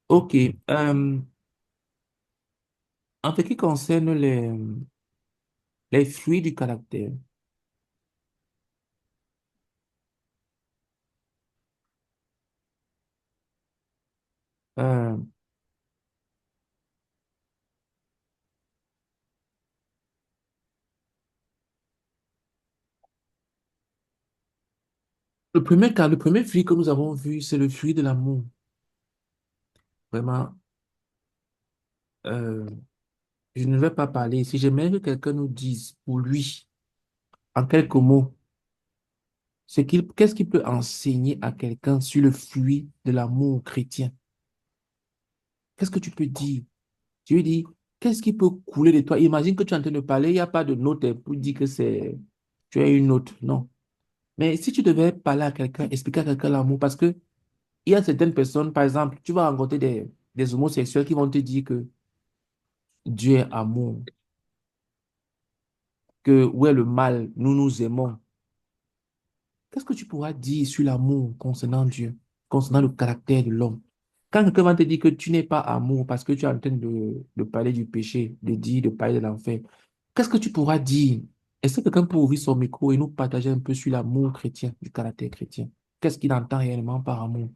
OK. En ce qui concerne les fruits du caractère, euh, le premier fruit que nous avons vu, c'est le fruit de l'amour. Vraiment, euh, je ne vais pas parler ici. J'aimerais que quelqu'un nous dise pour lui, en quelques mots, qu'est-ce qu'il peut enseigner à quelqu'un sur le fruit de l'amour chrétien? Qu'est-ce que tu peux dire? Tu lui dis, qu'est-ce qui peut couler de toi? Imagine que tu es en train de parler, il n'y a pas de note pour dire que tu as une note. Non. Mais si tu devais parler à quelqu'un, expliquer à quelqu'un l'amour, parce que il y a certaines personnes, par exemple, tu vas rencontrer des homosexuels qui vont te dire que Dieu est amour, que où est le mal, nous nous aimons. Qu'est-ce que tu pourras dire sur l'amour concernant Dieu, concernant le caractère de l'homme? Quand quelqu'un va te dire que tu n'es pas amour parce que tu es en train de parler du péché, de parler de l'enfer, qu'est-ce que tu pourras dire? Est-ce que quelqu'un peut ouvrir son micro et nous partager un peu sur l'amour chrétien, du caractère chrétien? Qu'est-ce qu'il entend réellement par amour?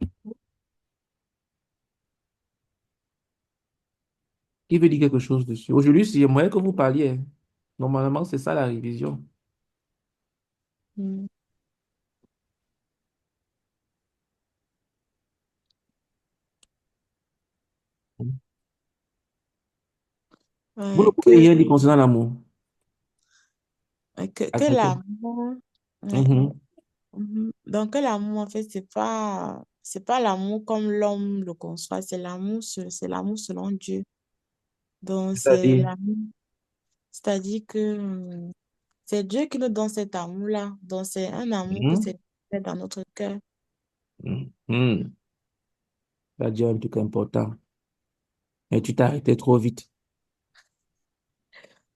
Qui veut dire quelque chose dessus? Aujourd'hui, c'est moi que vous parliez, hein. Normalement, c'est ça la révision. Mm. Vous ne pouvez Que, rien dire concernant l'amour. À que quelqu'un. l'amour, ouais. Mhm. Donc, que l'amour, en fait, c'est pas l'amour comme l'homme le conçoit, c'est l'amour selon Dieu. Donc, c'est C'est-à-dire, l'amour, c'est-à-dire que c'est Dieu qui nous donne cet amour-là. Donc, c'est un amour que mhm, c'est dans notre cœur. mhm. Tu as dit un truc important, mais tu t'es arrêté trop vite.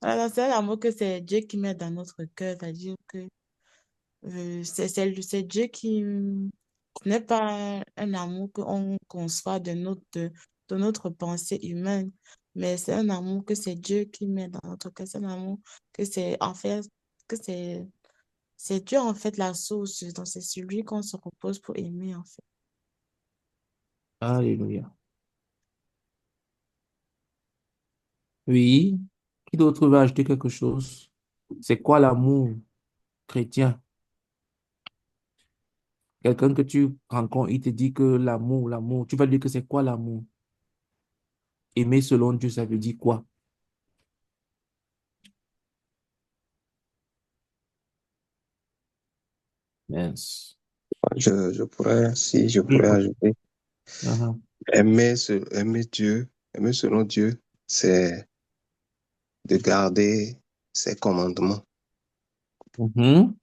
Alors, c'est un amour que c'est Dieu qui met dans notre cœur, c'est-à-dire que c'est Dieu qui ce n'est pas un amour qu'on conçoit de notre pensée humaine, mais c'est un amour que c'est Dieu qui met dans notre cœur. C'est un amour que c'est en fait, que c'est Dieu en fait la source. Donc c'est sur lui qu'on se repose pour aimer en fait. Alléluia. Oui. Qui d'autre va ajouter quelque chose? C'est quoi l'amour chrétien? Quelqu'un que tu rencontres, il te dit que l'amour, tu vas lui dire que c'est quoi l'amour? Aimer selon Dieu, ça veut dire quoi? Mince. Je pourrais, si je Oui. pourrais ajouter, Uh-huh. aimer Dieu, aimer selon Dieu, c'est de garder ses commandements. Mhm.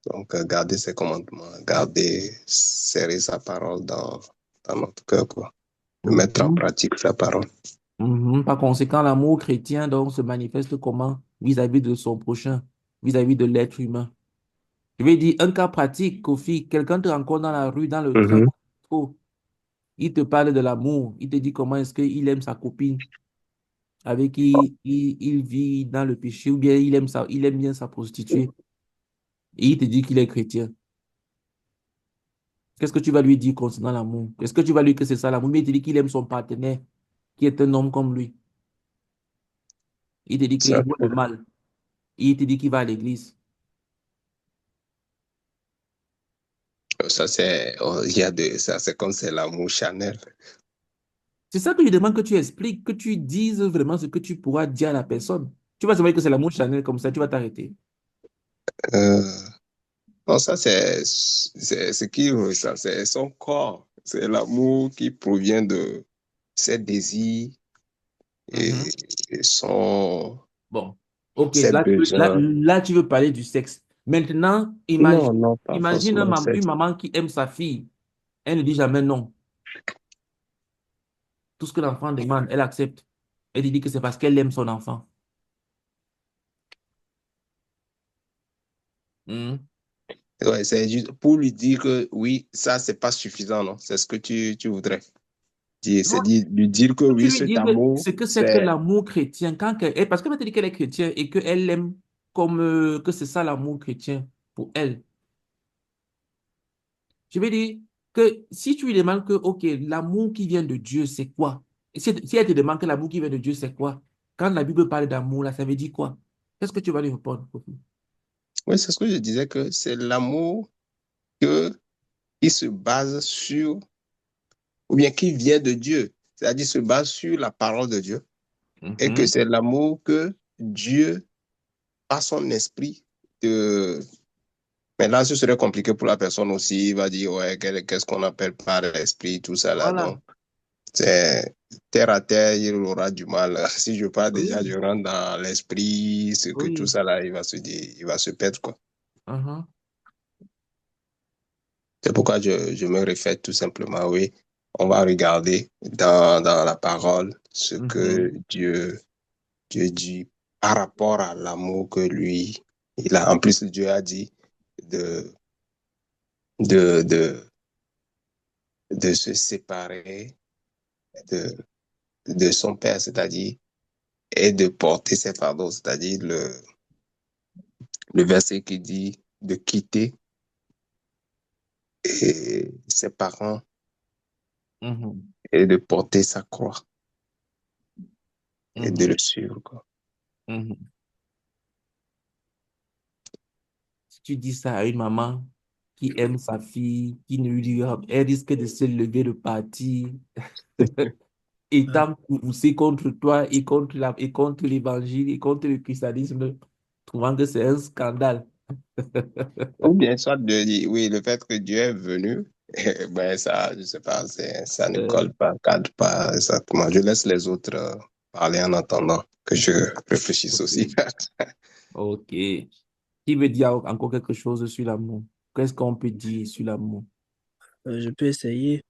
Donc, garder ses commandements, garder, serrer sa parole dans notre cœur, quoi. De mettre en Mhm. pratique sa parole. Mhm. Par conséquent, l'amour chrétien donc se manifeste comment vis-à-vis de son prochain, vis-à-vis de l'être humain. Je vais dire un cas pratique, Kofi, quelqu'un te rencontre dans la rue, dans le train, Mhm. oh, il te parle de l'amour, il te dit comment est-ce qu'il aime sa copine avec qui il vit dans le péché, ou bien il aime bien sa prostituée, et il te dit qu'il est chrétien. Qu'est-ce que tu vas lui dire concernant l'amour? Est-ce que tu vas lui dire que c'est ça l'amour? Mais il te dit qu'il aime son partenaire, qui est un homme comme lui. Il te dit qu'il Ça, voit le mal. Et il te dit qu'il va à l'église. ça c'est, oh, il y a de, ça, c'est comme c'est l'amour charnel. C'est ça que je demande que tu expliques, que tu dises vraiment ce que tu pourras dire à la personne. Tu vas savoir que c'est l'amour Chanel comme ça, tu vas t'arrêter. Euh, non, ça c'est ce qui ressent, c'est son corps. C'est l'amour qui provient de ses désirs et, Mhm. et son, Bon, ok, ses besoins. là, tu veux parler du sexe. Maintenant, Non, non, pas imagine forcément une sexe. maman qui aime sa fille. Elle ne dit jamais non. Tout ce que l'enfant demande, elle accepte. Elle lui dit que c'est parce qu'elle aime son enfant. Mhm. Ouais, c'est juste pour lui dire que oui, ça, c'est pas suffisant, non? C'est ce que tu voudrais dire. C'est Non, dire, lui dire que tu oui, lui cet dis que amour, ce que c'est que c'est, l'amour chrétien, parce qu'elle m'a dit qu'elle est chrétienne et qu'elle l'aime comme que c'est ça l'amour chrétien pour elle. Je vais dire que si tu lui demandes que, OK, l'amour qui vient de Dieu, c'est quoi? Et si elle te demande que l'amour qui vient de Dieu, c'est quoi? Quand la Bible parle d'amour, là, ça veut dire quoi? Qu'est-ce que tu vas lui répondre, Kofi? oui, c'est ce que je disais que c'est l'amour que, qui se base sur, ou bien qui vient de Dieu. C'est-à-dire se base sur la parole de Dieu. Et que Mhm. c'est l'amour que Dieu, par son esprit, de... Mais là, ce serait compliqué pour la personne aussi. Il va dire, ouais, qu'est-ce qu'on appelle par l'esprit, tout ça là. Voilà. Donc, c'est terre à terre, il aura du mal. Si je pars déjà, Oui, je rentre dans l'esprit, ce que tout oui. ça là, il va se dire, il va se perdre, quoi. Mhm. C'est pourquoi je me réfère tout simplement, oui. On va regarder dans la parole ce que Mhm. Dieu dit par rapport à l'amour que lui, il a. En plus, Dieu a dit de, de, de, de se séparer de, de son père, c'est-à-dire, et de porter ses fardeaux, c'est-à-dire le verset qui dit de quitter ses parents Mhm. et de porter sa croix et de Mhm. le suivre, quoi. Mhm. Si tu dis ça à une maman qui aime sa fille, qui ne lui dit, elle risque de se lever de partir, Ah, étant poussée contre toi et contre l'évangile et contre le christianisme, trouvant que c'est un scandale. Ou bien soit de dire, oui, le fait que Dieu est venu, ben ça, je sais pas, ça ne Euh, colle pas, cadre pas exactement. Je laisse les autres parler en attendant que je réfléchisse ok. aussi. Ok. Qui veut dire encore quelque chose sur l'amour? Qu'est-ce qu'on peut dire sur l'amour? je peux essayer.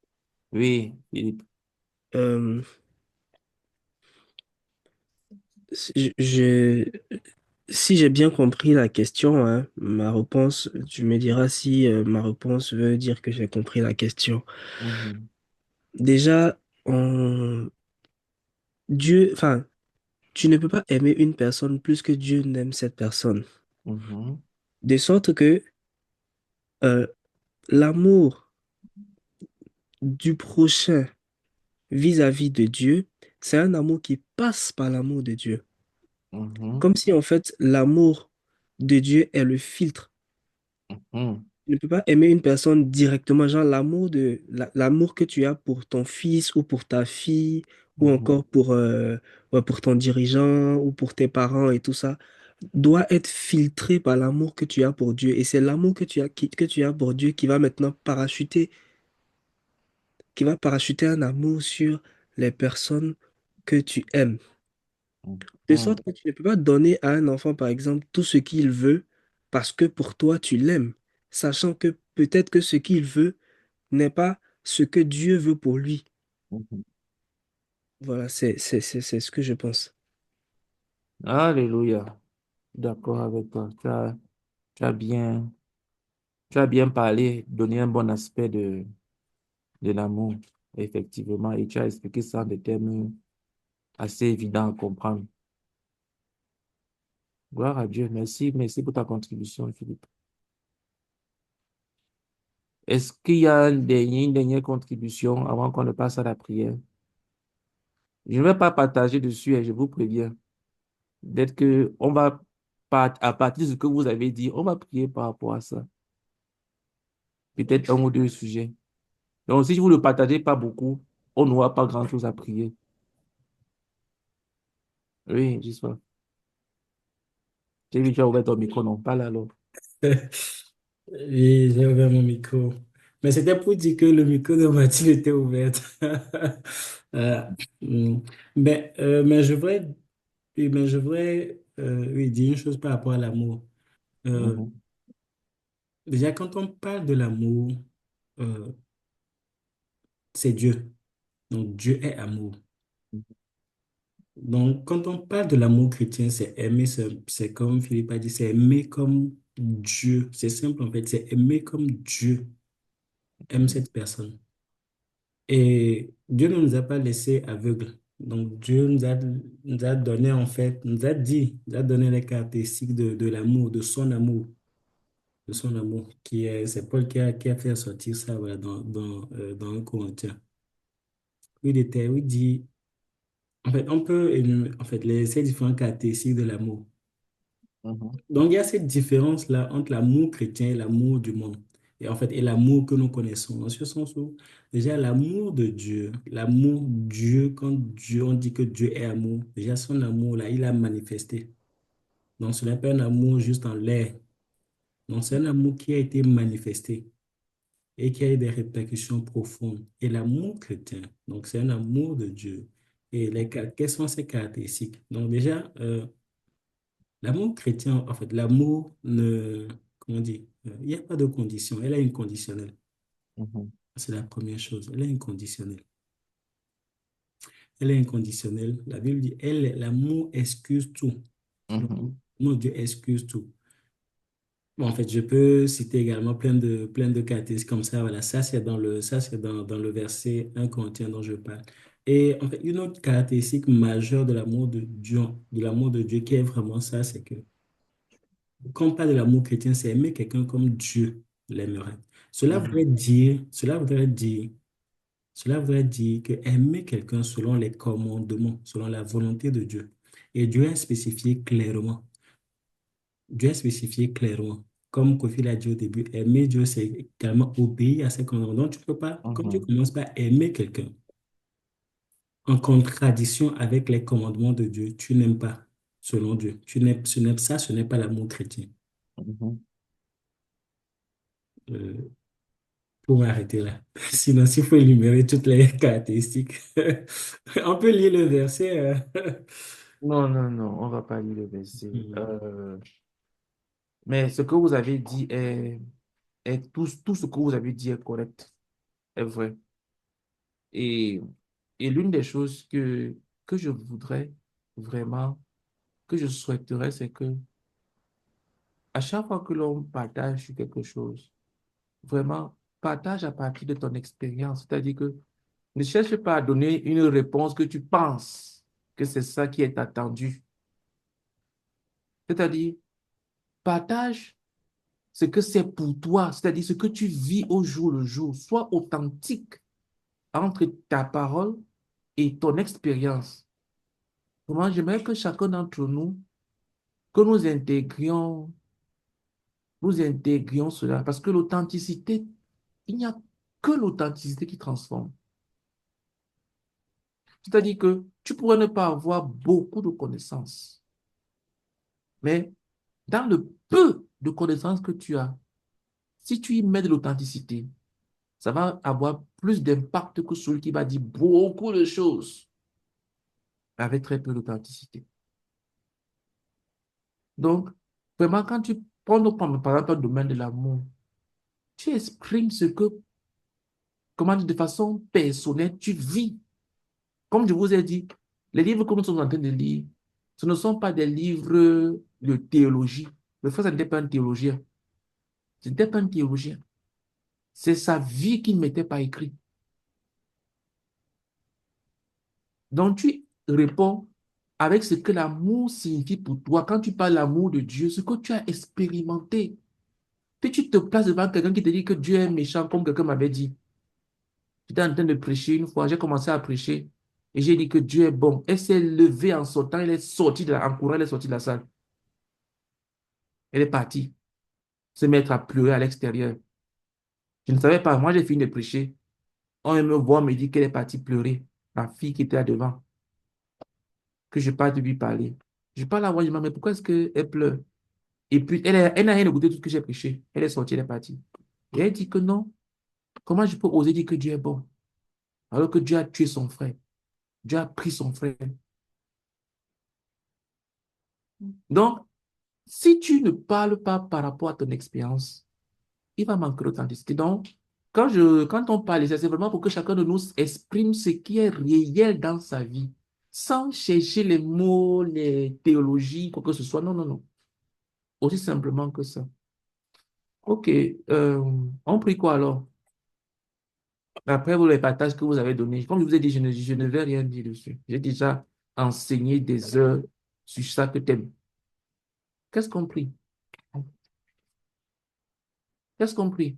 Oui, Philippe. Euh, si si j'ai bien compris la question, hein, ma réponse, tu me diras si ma réponse veut dire que j'ai compris la question. Mhm. Déjà, Dieu, enfin, tu ne peux pas aimer une personne plus que Dieu n'aime cette personne. Mhm. De sorte que euh, l'amour du prochain vis-à-vis de Dieu, c'est un amour qui passe par l'amour de Dieu. Mhm. Comme si en fait l'amour de Dieu est le filtre. Mhm. Tu ne peux pas aimer une personne directement, genre l'amour que tu as pour ton fils ou pour ta fille ou Mhm. encore ouais, pour ton dirigeant ou pour tes parents et tout ça, doit être filtré par l'amour que tu as pour Dieu. Et c'est l'amour que tu as pour Dieu qui va parachuter un amour sur les personnes que tu aimes. De Mhm. sorte que tu ne peux pas donner à un enfant, par exemple, tout ce qu'il veut parce que pour toi, tu l'aimes, sachant que peut-être que ce qu'il veut n'est pas ce que Dieu veut pour lui. Mhm. Voilà, c'est ce que je pense. Alléluia. D'accord avec toi. Tu as bien, tu as bien parlé, donné un bon aspect de l'amour, effectivement, et tu as expliqué ça en des termes assez évidents à comprendre. Gloire à Dieu. Merci, merci pour ta contribution, Philippe. Est-ce qu'il y a une dernière contribution avant qu'on ne passe à la prière? Je ne vais pas partager dessus et je vous préviens. Dès que on va, à partir de ce que vous avez dit, on va prier par rapport à ça. Peut-être un ou deux sujets. Donc, si vous ne le partagez pas beaucoup, on n'aura pas grand-chose à prier. Oui, j'y sois. J'ai vu, tu as ouvert ton micro, non, pas là, alors. Oui, j'ai ouvert mon micro. Mais c'était pour dire que le micro de Mathilde était ouvert. Euh, mm. mais je voudrais, oui, oui, dire une chose par rapport à l'amour. Euh, Mhm, déjà, quand on parle de l'amour, euh, c'est Dieu. Donc, Dieu est amour. Donc, quand on parle de l'amour chrétien, c'est aimer, c'est comme Philippe a dit, c'est aimer comme Dieu. C'est simple en fait, c'est aimer comme Dieu aime cette personne. Et Dieu ne nous a pas laissés aveugles. Donc, Dieu nous a donné en fait, nous a donné les caractéristiques de l'amour, de son amour, c'est Paul qui a fait sortir ça voilà, dans 1 Corinthiens. Où il dit, en fait, on peut énumérer, en fait, ces différentes caractéristiques de l'amour. mhm, Donc, il y a cette différence-là entre l'amour chrétien et l'amour du monde. Et en fait, et l'amour que nous connaissons. Dans ce sens où, déjà, l'amour de Dieu, quand Dieu, on dit que Dieu est amour, déjà, son amour, là, il a manifesté. Donc, ce n'est pas un amour juste en l'air. Donc, c'est un amour qui a été manifesté et qui a eu des répercussions profondes. Et l'amour chrétien, donc, c'est un amour de Dieu. Et quelles sont ses caractéristiques? Donc, déjà, l'amour chrétien, en fait, l'amour ne, comment dire, il n'y a pas de condition, elle est inconditionnelle. mhm, C'est la première chose, elle est inconditionnelle. Elle est inconditionnelle. La Bible dit, l'amour excuse tout. mhm, Mon Dieu excuse tout. Bon, en fait, je peux citer également plein de caractéristiques comme ça. Voilà, ça, c'est dans le verset 1 Corinthiens dont je parle. Et en fait, une autre caractéristique majeure de l'amour de Dieu qui est vraiment ça, c'est que quand on parle de l'amour chrétien, c'est aimer quelqu'un comme Dieu l'aimerait. mhm, Cela voudrait dire que aimer quelqu'un selon les commandements, selon la volonté de Dieu. Et Dieu a spécifié clairement. Dieu a spécifié clairement. Comme Kofi l'a dit au début, aimer Dieu, c'est également obéir à ses commandements. Donc, tu peux pas, quand tu mhm, commences par aimer quelqu'un en contradiction avec les commandements de Dieu, tu n'aimes pas selon Dieu. Ce n'est pas l'amour chrétien. mhm. Euh, pour m'arrêter là. Sinon, s'il faut énumérer toutes les caractéristiques, on peut lire le verset. Non, non, non, on va pas lire le verset. Mhm. Mais ce que vous avez dit tout ce que vous avez dit est correct, est vrai. Et, et l'une des choses que je voudrais vraiment, que je souhaiterais, c'est que à chaque fois que l'on partage sur quelque chose, vraiment, partage à partir de ton expérience. C'est-à-dire que ne cherche pas à donner une réponse que tu penses que c'est ça qui est attendu. C'est-à-dire, partage ce que c'est pour toi, c'est-à-dire ce que tu vis au jour le jour. Sois authentique entre ta parole et ton expérience. Comment j'aimerais que chacun d'entre nous, que nous intégrions cela, parce que l'authenticité, il n'y a que l'authenticité qui transforme. C'est-à-dire que tu pourrais ne pas avoir beaucoup de connaissances, mais dans le peu de connaissances que tu as, si tu y mets de l'authenticité, ça va avoir plus d'impact que celui qui va dire beaucoup de choses avec très peu d'authenticité. Donc, vraiment, quand tu prends par exemple le domaine de l'amour, tu exprimes ce que, comment dire, de façon personnelle, tu vis. Comme je vous ai dit, les livres que nous sommes en train de lire, ce ne sont pas des livres de théologie. Le frère, ce n'était pas un théologien. Ce n'était pas un théologien. C'est sa vie qu'il ne mettait pas écrit. Donc, tu réponds avec ce que l'amour signifie pour toi. Quand tu parles l'amour de Dieu, ce que tu as expérimenté. Puis tu te places devant quelqu'un qui te dit que Dieu est méchant, comme quelqu'un m'avait dit. J'étais en train de prêcher une fois, j'ai commencé à prêcher et j'ai dit que Dieu est bon. Elle s'est levée en sortant, elle est sortie en courant, elle est sortie de la salle. Elle est partie se mettre à pleurer à l'extérieur. Je ne savais pas, moi j'ai fini de prêcher. On me voit me dit qu'elle est partie pleurer. La fille qui était là devant, que je parle de lui parler. Je parle à moi, je me dis, mais pourquoi est-ce qu'elle pleure? Et puis, elle n'a rien écouté tout ce que j'ai prêché. Elle est sortie, elle est partie. Et elle dit que non. Comment je peux oser dire que Dieu est bon? Alors que Dieu a tué son frère. Dieu a pris son frère. Donc, si tu ne parles pas par rapport à ton expérience, il va manquer d'authenticité. Donc, quand on parle, c'est vraiment pour que chacun de nous exprime ce qui est réel dans sa vie, sans chercher les mots, les théologies, quoi que ce soit. Non, non, non. Aussi simplement que ça. OK. On prie quoi alors? Après vous, les partages que vous avez donnés, comme je vous ai dit, je ne vais rien dire dessus. J'ai déjà enseigné des heures sur chaque thème. Qu'est-ce qu'on prie? Qu'est-ce qu'on prie?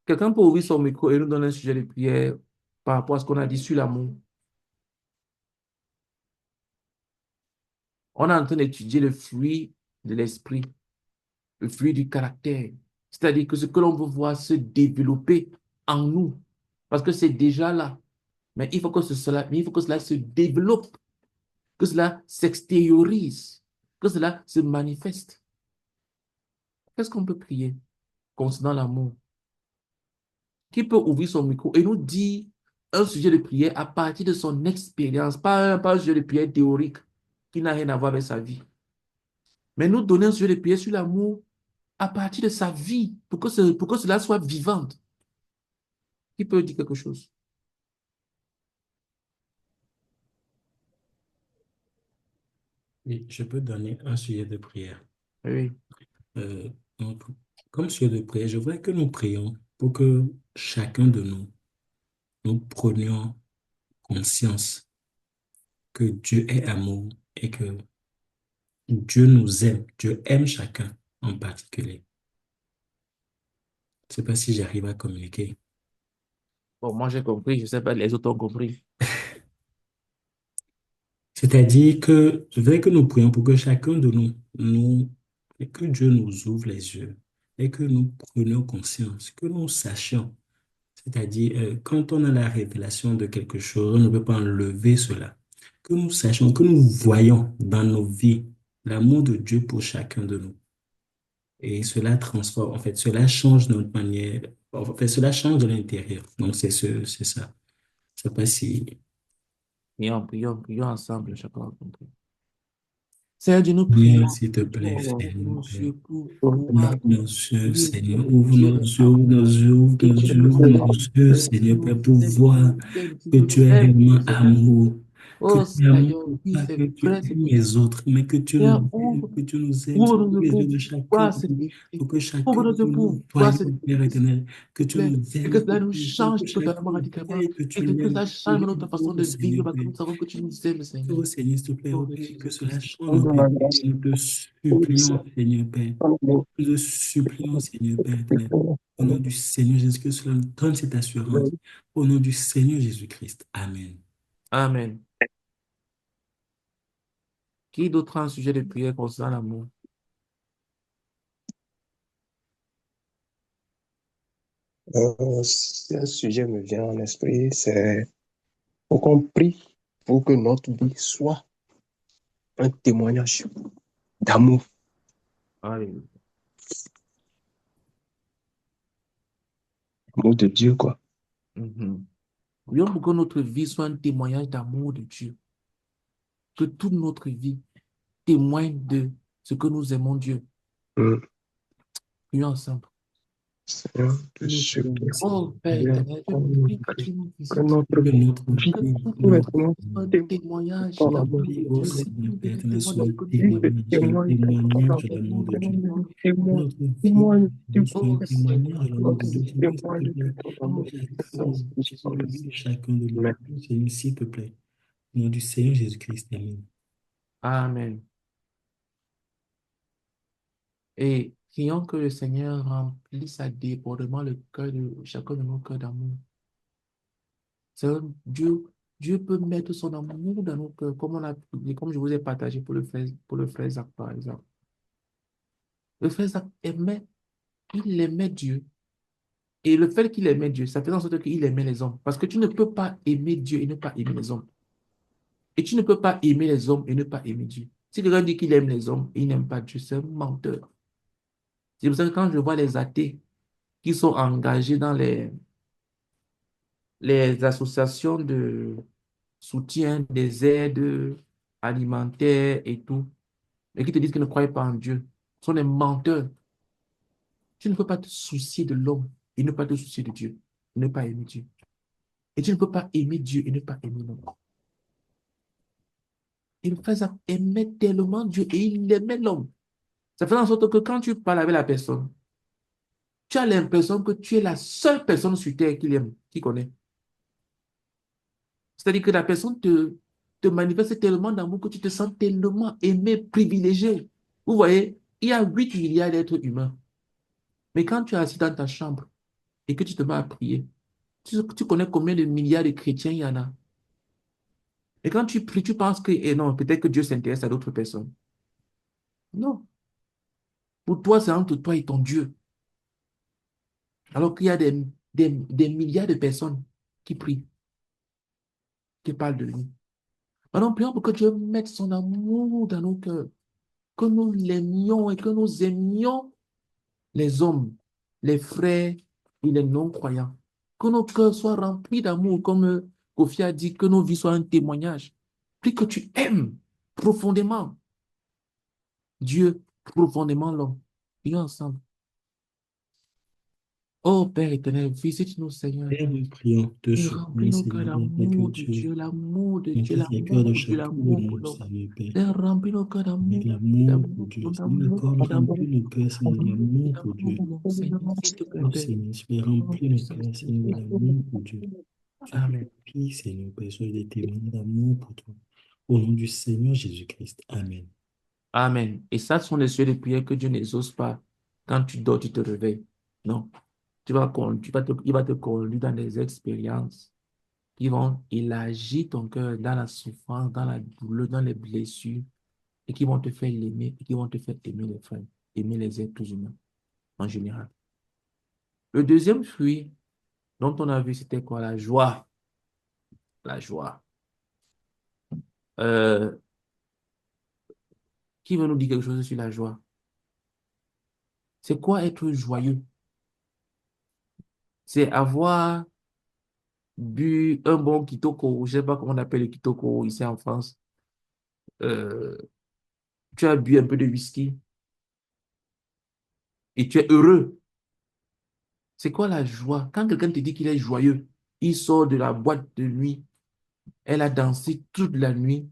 Quelqu'un peut ouvrir son micro et nous donner un sujet de prière par rapport à ce qu'on a dit sur l'amour. On est en train d'étudier le fruit de l'esprit, le fruit du caractère. C'est-à-dire que ce que l'on veut voir se développer en nous, parce que c'est déjà là. Mais il faut que cela se développe, que cela s'extériorise, que cela se manifeste. Qu'est-ce qu'on peut prier concernant l'amour? Qui peut ouvrir son micro et nous dire un sujet de prière à partir de son expérience, pas un sujet de prière théorique qui n'a rien à voir avec sa vie. Mais nous donner un sujet de prière sur l'amour à partir de sa vie pour que cela soit vivante. Qui peut dire quelque chose? Oui, je peux donner un sujet de prière. Oui. Donc, comme sujet de prière, je voudrais que nous prions pour que chacun de nous prenions conscience que Dieu est amour et que Dieu nous aime. Dieu aime chacun en particulier. Je ne sais pas si j'arrive à communiquer. Bon, moi j'ai compris, je ne sais pas, les autres ont compris. C'est-à-dire que je voudrais que nous prions pour que chacun de et que Dieu nous ouvre les yeux et que nous prenions conscience, que nous sachions. C'est-à-dire, quand on a la révélation de quelque chose, on ne peut pas enlever cela. Que nous sachions, que nous voyons dans nos vies l'amour de Dieu pour chacun de nous. Et cela transforme, en fait, cela change notre manière, en fait, cela change de l'intérieur. Donc, c'est ça. Je ne sais pas si... Prions ensemble, chacun a compris. Seigneur Dieu, nous Viens, prions. s'il te plaît, Oh, Seigneur. mon Dieu, pour Ouvre voir nos yeux, Dieu, Seigneur, ouvre nos Dieu, yeux, ouvre nos yeux, ouvre nos yeux, ouvre nos yeux, Seigneur, Père, pour voir que tu es réellement amour, que Oh tu n'aimes Seigneur, oui, pas c'est que tu vrai, aimes Seigneur. les autres, mais Seigneur, ouvre, que tu nous aimes ouvre selon nos les yeux yeux de pour chacun, voir cette vérité. pour que chacun Ouvre nos de yeux nous pour voir voie, cette mon Père vérité, s'il éternel, que te tu plaît. nous Et que aimes, cela nous pour que change chacun totalement, radicalement. voie que tu Et que l'aimes. ça Au change notre façon nom de Seigneur vivre parce que Père. nous savons que tu nous aimes, Seigneur. Oh Seigneur, s'il te plaît, Au oh nom de Père, que cela Jésus-Christ. change, Nous oh de Père. la grâce, Nous te oui, c'est supplions, Seigneur Père. bon. Nous te supplions, Seigneur Père éternel. Au nom du Seigneur Jésus, que cela nous donne cette assurance. Au nom du Seigneur Jésus-Christ. Amen. Amen. Qui d'autre a un sujet de prière concernant l'amour? Si un sujet me vient en esprit, c'est pour qu'on prie pour que notre vie soit un témoignage d'amour. Alléluia. Amour de Dieu, quoi. Mhm. Prions pour que notre vie soit un témoignage d'amour de Dieu. Que toute notre vie témoigne de ce que nous aimons Dieu. Mm. Prions ensemble. Seigneur, te Nous prions, supplie, Seigneur Oh Père Père. éternel, je prie que tu nous que visites. notre Que notre vie, Que vie, toute tous les notre notre vie témoins soit un vie, témoignage ton notre d'amour amour. vie, de ô Dieu. Que Seigneur toute Père vie éternel, témoigne soit de ce un que nous Vie de aimons. témoignage témoignage de Au l'amour nom de de Dieu. Jésus. Que témoigne, notre vie témoigne, soit un Oh témoigne, Seigneur, témoignage de l'amour oh de Dieu. Seigneur, Seigneur, s'il te témoigne de plaît, ton oh amour. Seigneur. chacun de nous. Amen. Seigneur, s'il te plaît. Au nom du Seigneur Jésus-Christ. Amen. Amen. Et prions que le Seigneur remplisse à débordement le cœur de chacun de nos cœurs d'amour. Seigneur, Dieu peut mettre son amour dans nos cœurs, comme on a prié, comme je vous ai partagé pour le frère Zach, par exemple. Le frère Zach il aimait Dieu. Et le fait qu'il aimait Dieu, ça fait en sorte qu'il aimait les hommes. Parce que tu ne peux pas aimer Dieu et ne pas aimer les hommes. Et tu ne peux pas aimer les hommes et ne pas aimer Dieu. Si quelqu'un dit qu'il aime les hommes et il n'aime pas Dieu, c'est un menteur. C'est pour ça que quand je vois les athées qui sont engagés dans les associations de soutien des aides alimentaires et tout, et qui te disent qu'ils ne croient pas en Dieu, sont des menteurs. Tu ne peux pas te soucier de l'homme et ne pas te soucier de Dieu, et ne pas aimer Dieu. Et tu ne peux pas aimer Dieu et ne pas aimer l'homme. Il faisait aimer tellement Dieu et il aimait l'homme. Ça fait en sorte que quand tu parles avec la personne, tu as l'impression que tu es la seule personne sur terre qu'il aime, qu'il connaît. C'est-à-dire que la personne te manifeste tellement d'amour que tu te sens tellement aimé, privilégié. Vous voyez, il y a 8 milliards d'êtres humains. Mais quand tu es assis dans ta chambre et que tu te mets à prier, tu connais combien de milliards de chrétiens il y en a. Et quand tu pries, tu penses que, eh non, peut-être que Dieu s'intéresse à d'autres personnes. Non. Pour toi, c'est entre toi et ton Dieu. Alors qu'il y a des milliards de personnes qui prient, qui parlent de lui. Maintenant, prions pour que Dieu mette son amour dans nos cœurs, que nous l'aimions et que nous aimions les hommes, les frères et les non-croyants. Que nos cœurs soient remplis d'amour, comme Kofi a dit, que nos vies soient un témoignage. Puis que tu aimes profondément Dieu, profondément l'homme. Prions ensemble. Oh Père éternel, visite-nous, Seigneur, Père, nous prions, te et remplis supplions, nos cœurs Seigneur, afin que Dieu, l'amour de Dieu, remplisse les cœurs de l'amour de Dieu, chacun de l'amour pour nous, l'homme. Seigneur Père, Seigneur, remplis nos cœurs avec d'amour, l'amour pour d'amour, Dieu. Seigneur, d'amour, accorde, d'amour, remplis nos cœurs, Seigneur, d'amour, d'amour pour d'amour Dieu. pour mon Seigneur, s'il te plaît, Oh Père. Seigneur, Seigneur, Au nom remplis nos puissant cœurs, de Seigneur, Jésus. d'amour pour Dieu. Je te Amen. prie, Seigneur Père, sois des témoins d'amour pour toi. Au nom du Seigneur Jésus-Christ. Amen. Amen. Et ça, ce sont les sujets de prière que Dieu n'exauce pas. Quand tu dors, tu te réveilles. Non. Il va te conduire dans des expériences qui vont élargir ton cœur dans la souffrance, dans la douleur, dans les blessures, et qui vont te faire l'aimer, et qui vont te faire aimer les frères, aimer les êtres humains en général. Le deuxième fruit dont on a vu, c'était quoi? La joie. La joie. Euh, qui veut nous dire quelque chose sur la joie? C'est quoi être joyeux? C'est avoir bu un bon kitoko, je ne sais pas comment on appelle le kitoko ici en France. Euh, Tu as bu un peu de whisky et tu es heureux. C'est quoi la joie? Quand quelqu'un te dit qu'il est joyeux, il sort de la boîte de nuit elle a dansé toute la nuit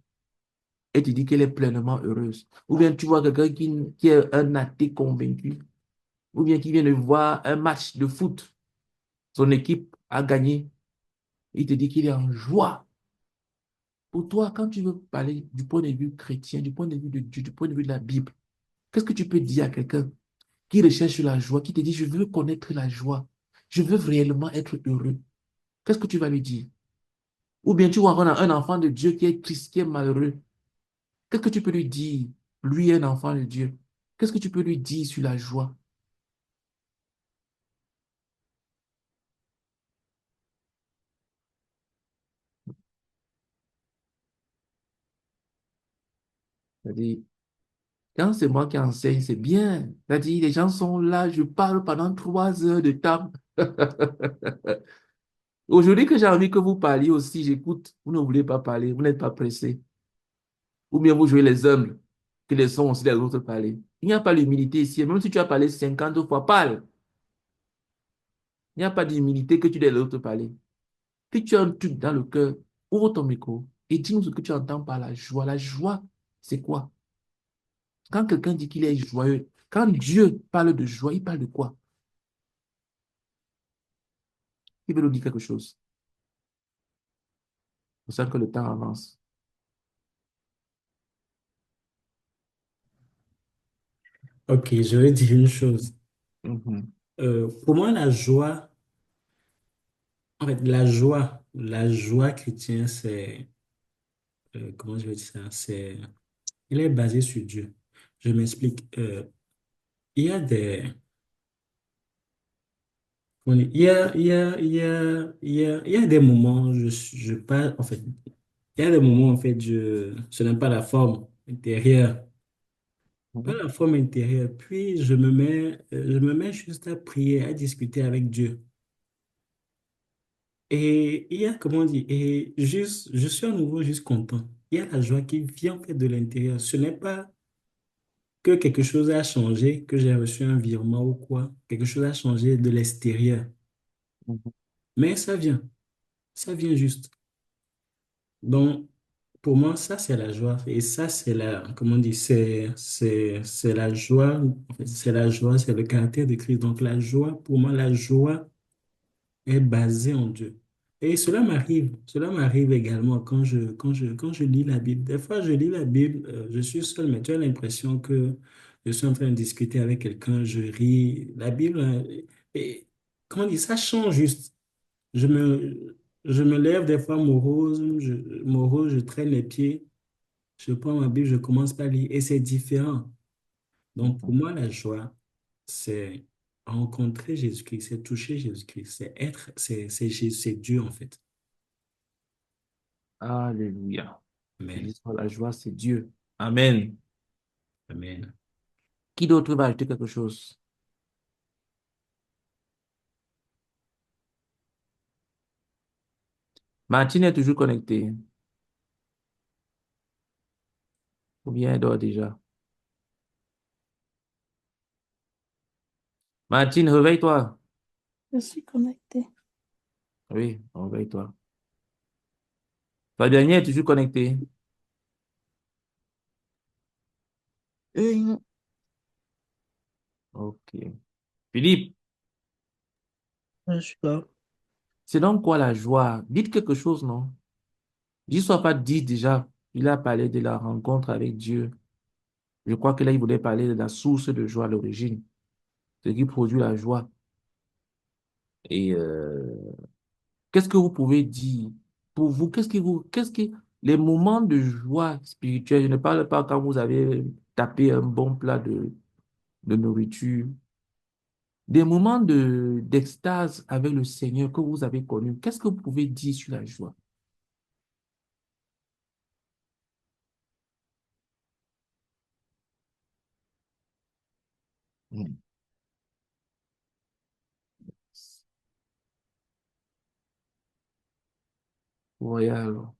et tu dis qu'elle est pleinement heureuse. Ou bien tu vois quelqu'un qui est un athée convaincu, ou bien qui vient de voir un match de foot, son équipe a gagné, il te dit qu'il est en joie. Pour toi, quand tu veux parler du point de vue chrétien, du point de vue de Dieu, du point de vue de la Bible, qu'est-ce que tu peux dire à quelqu'un qui recherche la joie, qui te dit, je veux connaître la joie, je veux réellement être heureux? Qu'est-ce que tu vas lui dire? Ou bien tu vois un enfant de Dieu qui est triste, qui est malheureux. Qu'est-ce que tu peux lui dire? Lui, un enfant de Dieu. Qu'est-ce que tu peux lui dire sur la joie? C'est-à-dire, quand c'est moi qui enseigne, c'est bien. C'est-à-dire, les gens sont là, je parle pendant 3 heures de temps. Aujourd'hui que j'ai envie que vous parliez aussi, j'écoute. Vous ne voulez pas parler, vous n'êtes pas pressé. Ou bien vous jouez les humbles, que les sons aussi les autres parler. Il n'y a pas l'humilité ici. Même si tu as parlé 50 fois, parle. Il n'y a pas d'humilité que tu laisses l'autre parler. Si tu as un truc dans le cœur, ouvre ton micro et dis-nous ce que tu entends par la joie. La joie, c'est quoi? Quand quelqu'un dit qu'il est joyeux, quand Dieu parle de joie, il parle de quoi? Il veut nous dire quelque chose. C'est ça que le temps avance. Ok, je vais dire une chose. Mhm. Pour moi, la joie, en fait, la joie chrétienne, c'est, comment je vais dire ça, elle est basée sur Dieu. Je m'explique. Il y a des, il y a des moments, je parle, en fait, il y a des moments, en fait, ce n'est pas la forme intérieure, pas Mhm. la forme intérieure. Puis, je me mets juste à prier, à discuter avec Dieu. Et il y a, comment on dit, et juste, je suis à nouveau juste content. Il y a la joie qui vient, en fait, de l'intérieur. Ce n'est pas que quelque chose a changé, que j'ai reçu un virement ou quoi. Quelque chose a changé de l'extérieur. Mhm. Mais ça vient juste. Donc, pour moi, ça, c'est la joie. Et ça, c'est la, comment on dit, c'est la joie, en fait, c'est la joie, c'est le caractère de Christ. Donc, la joie, pour moi, la joie est basée en Dieu. Et cela m'arrive également quand je lis la Bible. Des fois, je lis la Bible, je suis seul, mais tu as l'impression que je suis en train de discuter avec quelqu'un, je ris. La Bible, et, comment on dit, ça change juste. Je me, je me lève des fois morose, je traîne les pieds, je prends ma Bible, je commence par lire et c'est différent. Donc pour Mhm. moi, la joie, c'est rencontrer Jésus-Christ, c'est toucher Jésus-Christ, c'est Dieu en fait. Alléluia. Je Amen. dis la joie, c'est Dieu. Amen. Amen. Qui d'autre va ajouter quelque chose? Martine est toujours connectée. Ou bien elle dort déjà. Martine, réveille-toi. Je suis connectée. Oui, réveille-toi. Fabienne est toujours connectée. Non. Ok. Philippe, Je suis là. c'est donc quoi la joie? Dites quelque chose, non? J'y soit pas dit déjà. Il a parlé de la rencontre avec Dieu. Je crois que là, il voulait parler de la source de joie à l'origine, ce qui produit la joie. Et qu'est-ce que vous pouvez dire pour vous? Les moments de joie spirituelle, je ne parle pas quand vous avez tapé un bon plat de nourriture, des moments d'extase avec le Seigneur que vous avez connus. Qu'est-ce que vous pouvez dire sur la joie? Hmm. Voyez alors, en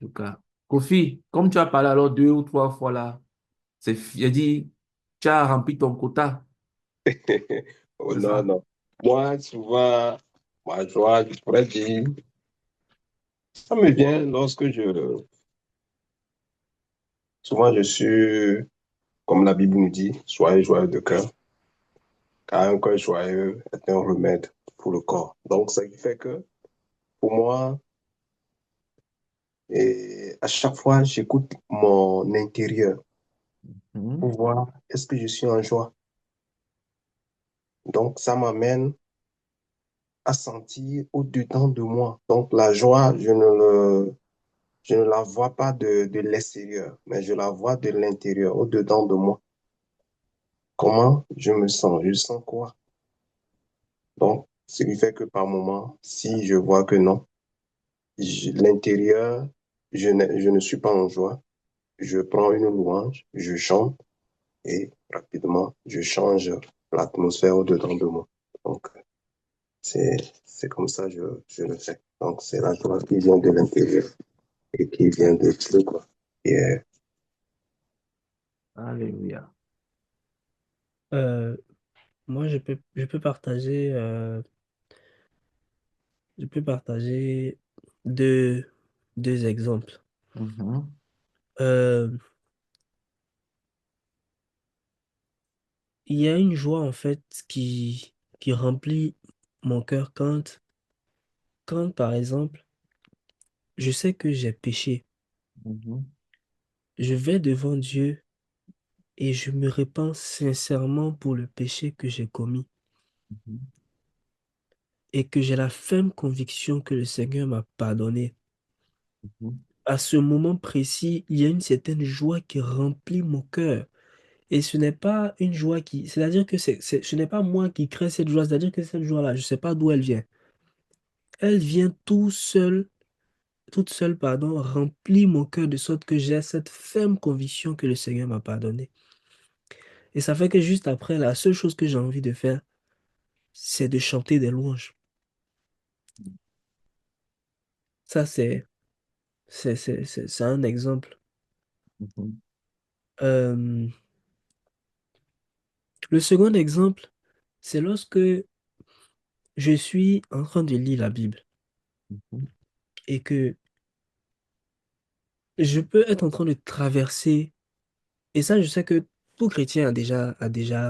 tout cas. Kofi, comme tu as parlé alors 2 ou 3 fois là, j'ai dit, tu as rempli ton quota, Oh c'est non, ça? non. Moi, souvent, ma joie, je pourrais dire. Ça me vient lorsque souvent je suis, comme la Bible nous dit, soyez joyeux de cœur, car un cœur joyeux est un remède pour le corps. Donc, ça qui fait que, pour moi, et à chaque fois, j'écoute mon intérieur Mhm. pour voir est-ce que je suis en joie. Donc, ça m'amène à sentir au-dedans de moi. Donc, la joie, je ne la vois pas de l'extérieur, mais je la vois de l'intérieur, au-dedans de moi. Comment je me sens? Je sens quoi? Donc, ce qui fait que par moment, si je vois que non, l'intérieur, je ne suis pas en joie, je prends une louange, je chante et rapidement, je change l'atmosphère au-dedans de moi. Donc, c'est, c'est comme ça que je le fais. Donc, c'est la joie qui vient de l'intérieur et qui vient de Dieu, quoi. Et, Alléluia. Euh, Moi, je peux partager deux, deux exemples. Mhm. Euh, il y a une joie, en fait, qui remplit mon cœur quand, par exemple, je sais que j'ai péché. Mhm. Je vais devant Dieu et je me répands sincèrement pour le péché que j'ai commis Mhm. et que j'ai la ferme conviction que le Seigneur m'a pardonné. Mhm. À ce moment précis, il y a une certaine joie qui remplit mon cœur. Et ce n'est pas une joie c'est-à-dire que ce n'est pas moi qui crée cette joie, c'est-à-dire que cette joie-là, je ne sais pas d'où elle vient. Elle vient toute seule, pardon, remplir mon cœur de sorte que j'ai cette ferme conviction que le Seigneur m'a pardonné. Et ça fait que juste après, la seule chose que j'ai envie de faire, c'est de chanter des louanges. Ça, c'est un exemple. Mhm. Euh, le second exemple, c'est lorsque je suis en train de lire la Bible Mhm. et que je peux être en train de traverser, et ça, je sais que tout chrétien a déjà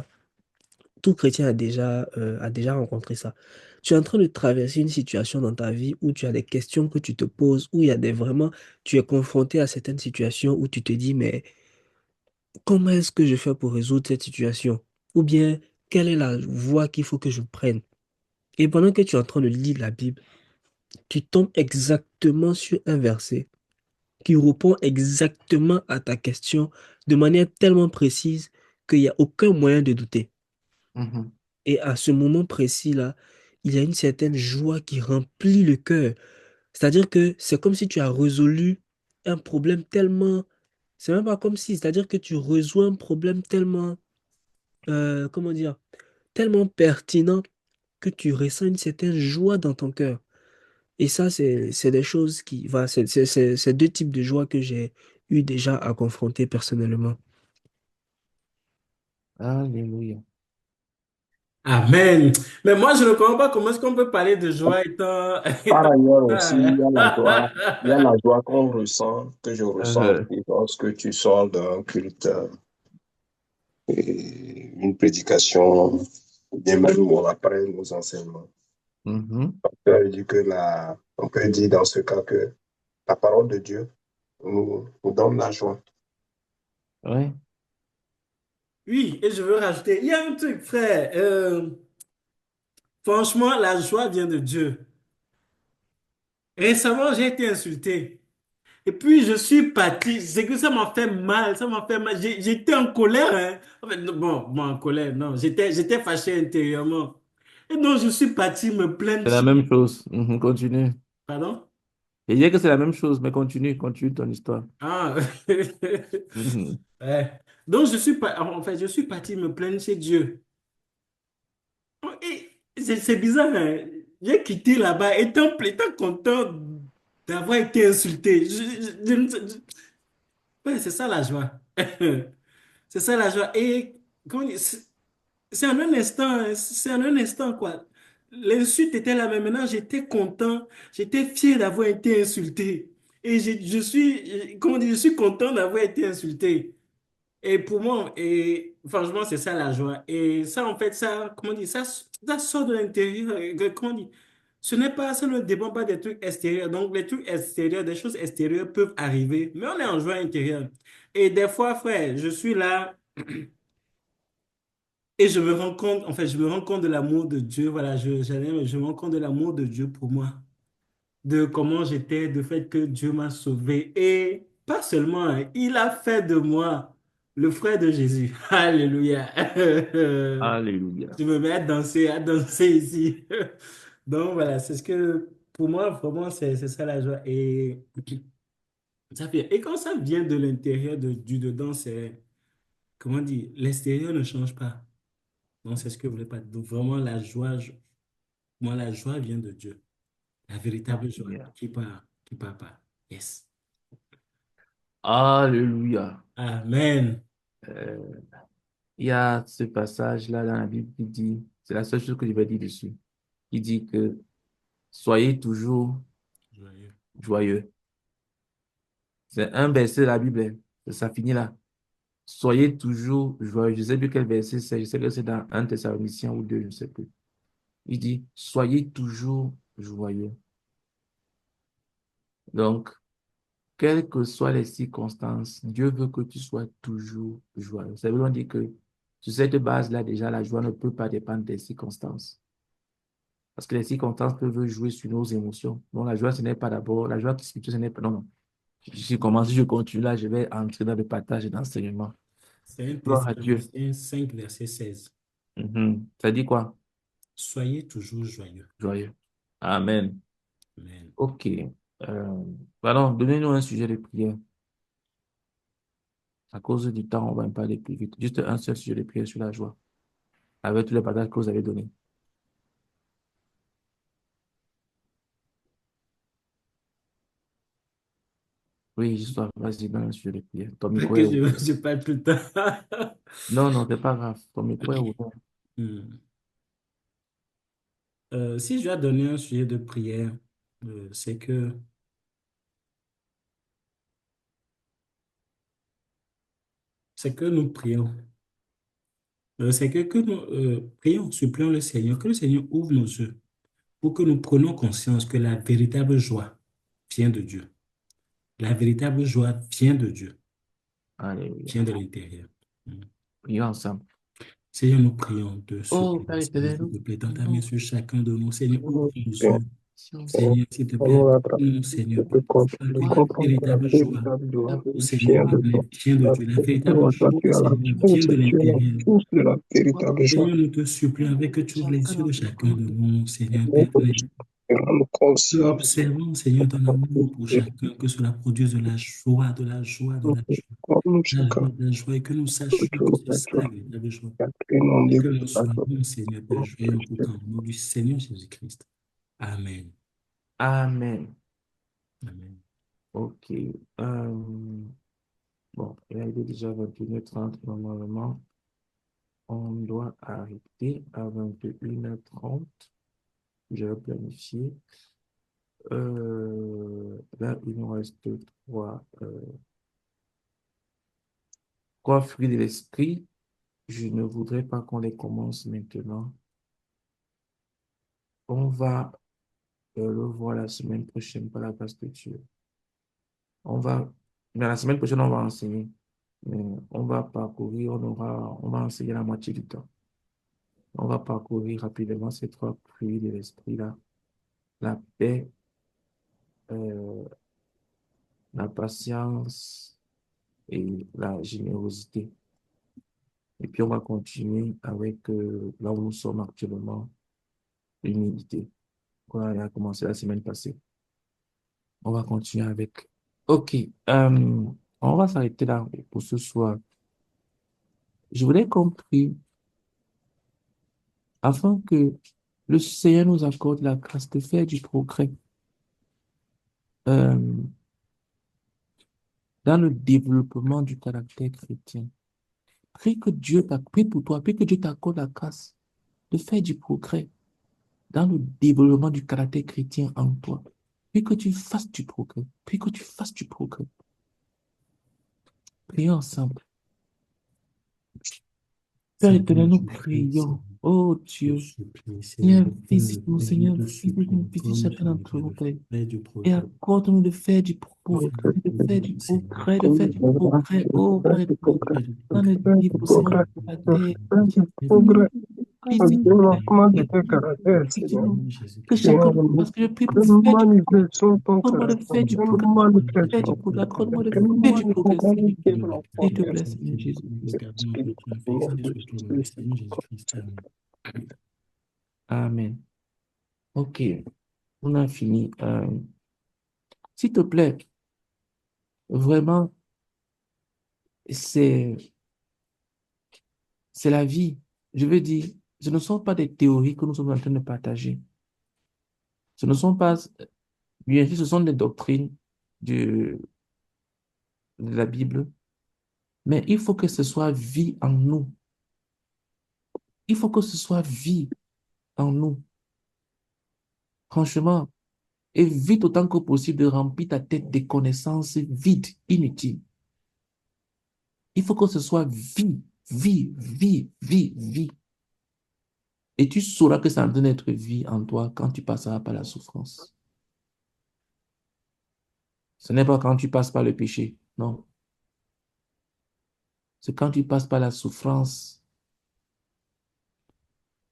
rencontré ça. Tu es en train de traverser une situation dans ta vie où tu as des questions que tu te poses, où il y a vraiment, tu es confronté à certaines situations où tu te dis, mais comment est-ce que je fais pour résoudre cette situation? Ou bien, quelle est la voie qu'il faut que je prenne? Et pendant que tu es en train de lire la Bible, tu tombes exactement sur un verset qui répond exactement à ta question de manière tellement précise qu'il n'y a aucun moyen de douter. Mhm. Et à ce moment précis-là, il y a une certaine joie qui remplit le cœur. C'est-à-dire que c'est comme si tu as résolu un problème tellement... C'est même pas comme si, c'est-à-dire que tu résous un problème tellement, comment dire, tellement pertinent que tu ressens une certaine joie dans ton cœur. Et ça, c'est des choses qui... Voilà, c'est deux types de joie que j'ai eu déjà à confronter personnellement. Alléluia. Amen. Mais moi, je ne comprends pas comment est-ce qu'on peut parler de joie par étant ailleurs aussi, ça. il y a la joie qu'on ressent, que je ressens Euh, aussi lorsque tu sors d'un culte, une prédication, ou bien même après nos enseignements. mhm. On peut dire dans ce cas que la parole de Dieu nous donne la joie. Ouais. Oui, et je veux rajouter, il y a un truc, frère. Franchement, la joie vient de Dieu. Récemment, j'ai été insulté. Et puis, je suis parti. C'est que ça m'a fait mal. Ça m'a fait mal. J'étais en colère. Hein. En fait, bon, en colère, non. J'étais fâché intérieurement. Et donc, je suis parti me plaindre C'est la chez... même chose. Mhm. Continue. Pardon? Je disais que c'est la même chose, mais continue, continue ton histoire. Ah. Mhm. Ouais. Donc, en fait, je suis parti me plaindre chez Dieu. Et c'est bizarre, hein. J'ai quitté là-bas étant content d'avoir été insulté. Ouais, c'est ça la joie. C'est ça la joie. Et comment dire, c'est en un instant, hein, c'est en un instant, quoi. l'insulte était là, mais maintenant j'étais content, j'étais fier d'avoir été insulté. Et je suis, comment dire, je suis content d'avoir été insulté. Et pour moi, et franchement, c'est ça la joie. Et ça, en fait, ça, comment dire, ça sort de l'intérieur. Comment dire, ce n'est pas, ça ne dépend pas des trucs extérieurs. Donc, les trucs extérieurs, des choses extérieures peuvent arriver, mais on est en joie intérieure. Et des fois, frère, je suis là et je me rends compte, en fait, je me rends compte de l'amour de Dieu. Voilà, je me rends compte de l'amour de Dieu pour moi, de comment j'étais, du fait que Dieu m'a sauvé. Et pas seulement, hein, il a fait de moi le frère de Jésus. Alléluia. Alléluia. Je me mets à danser ici. Donc voilà, c'est ce que pour moi, vraiment, c'est ça la joie. Et ça fait, et quand ça vient de l'intérieur du dedans, c'est, comment dire, l'extérieur ne change pas. Donc c'est ce que je voulais pas. Donc vraiment, moi, la joie vient de Dieu. La véritable joie Alléluia. qui part pas. Yes. Alléluia. Amen. Euh, il y a ce passage-là dans la Bible qui dit, c'est la seule chose que je vais dire dessus, qui dit que soyez toujours Joyeux. joyeux. C'est un verset de la Bible, hein. Ça finit là. Soyez toujours joyeux. Je ne sais plus quel verset c'est. Je sais que c'est dans 1 Thessaloniciens ou 2, je ne sais plus. Il dit, soyez toujours joyeux. Donc, quelles que soient les circonstances, Dieu veut que tu sois toujours joyeux. Ça veut dire que sur cette base-là, déjà, la joie ne peut pas dépendre des circonstances. Parce que les circonstances peuvent jouer sur nos émotions. Donc, la joie, ce n'est pas d'abord, la joie spirituelle, ce n'est pas, non, non. Si je continue là, je vais entrer dans le partage d'enseignement. C'est 1 Gloire à Dieu. Thessaloniciens 5, verset 16. Ça dit quoi? Soyez toujours joyeux. Joyeux. Amen. Amen. OK. Pardon, donnez-nous un sujet de prière. À cause du temps, on va pas aller plus vite. Juste un seul sujet de prière sur la joie. Avec tous les partages que vous avez donnés. Oui, juste vas-y, donne un sujet de prière. Ton micro est Que ouvert. je parle tout le temps. Non, non, c'est pas grave. Ton micro est Ok. ouvert. Hmm. Si je dois donner un sujet de prière, c'est que nous prions. Que nous prions, supplions le Seigneur, que le Seigneur ouvre nos yeux pour que nous prenions conscience que la véritable joie vient de Dieu. La véritable joie Alléluia. vient de l'intérieur. Hmm. Prions ensemble. Seigneur, nous prions de Oh, supplier, Père Seigneur, s'il éternel, te plaît, dans ta main nous sur chacun de nous. Seigneur, ouvre Nous nos prions, yeux. prions, Seigneur, Seigneur, s'il te plaît, nous attendons nous, Seigneur, de pour comprendre, de que la comprendre que la véritable joie, véritable joie la au Seigneur, vient de toi. vient de La Dieu. La véritable véritable joie, joie, tu as la Seigneur, vient source, de tu es la l'intérieur. source de la joie véritable joie. Seigneur, nous te supplions avec que tu ouvres les chacun yeux de d'entre chacun nous. de nous, Seigneur, Nous Père éternel. rendre Que conscients observons, Seigneur, ton amour pour chacun, que cela produise de la joie, de la joie, de la joie, comme nous la chacun, joie, de la joie, et que nous sachions que autour de c'est la ça joie, la véritable joie. qui a créé nos Et vies que nous pour la joie. soyons, Seigneur, Père, joyeux en tout temps, au nom du Seigneur Jésus-Christ. Amen. Amen. Amen. OK. Bon, il est déjà 21h30 normalement. On doit arrêter à 21h30. Je vais planifier. Là, il nous reste trois fruits de l'esprit. Je ne voudrais pas qu'on les commence maintenant. On va le voir la semaine prochaine par la grâce de Dieu. Mais la semaine prochaine, on va enseigner. Mais on va parcourir, on va enseigner la moitié du temps. On va parcourir rapidement ces trois fruits de l'esprit-là. La paix, euh, la patience et la générosité. Et puis, on va continuer avec là où nous sommes actuellement, l'humilité. On a commencé la semaine passée. On va continuer avec. OK. On va s'arrêter là pour ce soir. Je voulais qu'on prie afin que le Seigneur nous accorde la grâce de faire du progrès euh, dans le développement du caractère chrétien. Prie pour toi, prie que Dieu t'accorde la grâce de faire du progrès dans le développement du caractère chrétien en toi. Puis que tu fasses du progrès. Puis que tu fasses du progrès. Prions ensemble. Père éternel, nous prions. Oh Dieu, Seigneur, visite-nous, Seigneur, visite chacun d'entre nous, Père. Et accorde-nous de faire du progrès, de faire du progrès, de faire du progrès. Oh Père éternel, dans le développement du caractère. Progrès. Visite-nous, Développement de Père. tes caractères, Seigneur. Visite-nous. Que chacun, parce que je prie pour faire du progrès. Manifestons ton Accorde-moi de caractère. faire du progrès. Faire du progrès. Accorde-moi de faire du progrès, Seigneur. S'il te plaît, Seigneur Jésus-Christ. Amen. Ok, on a fini. S'il te plaît, vraiment, c'est la vie. Je veux dire, ce ne sont pas des théories que nous sommes en train de partager. Ce ne sont pas, bien sûr, ce sont des doctrines de la Bible, mais il faut que ce soit vie en nous. Il faut que ce soit vie en nous. Franchement, évite autant que possible de remplir ta tête de connaissances vides, inutiles. Il faut que ce soit vie, vie, vie, vie, vie. Et tu sauras que ça en donne être vie en toi quand tu passeras par la souffrance. Ce n'est pas quand tu passes par le péché, non. C'est quand tu passes par la souffrance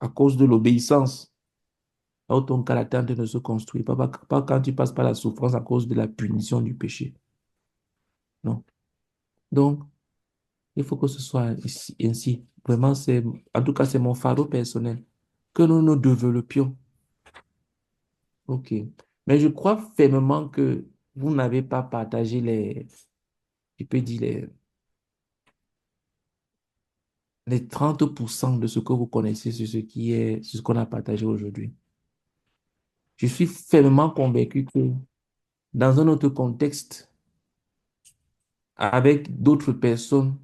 à cause de l'obéissance, là où ton caractère ne se construit. Pas quand tu passes par la souffrance à cause de la punition du péché. Non. Donc, il faut que ce soit ainsi. Vraiment, en tout cas, c'est mon fardeau personnel. Que nous nous développions. OK. Mais je crois fermement que vous n'avez pas partagé je peux dire les 30% de ce que vous connaissez sur sur ce qu'on a partagé aujourd'hui. Je suis fermement convaincu que dans un autre contexte, avec d'autres personnes,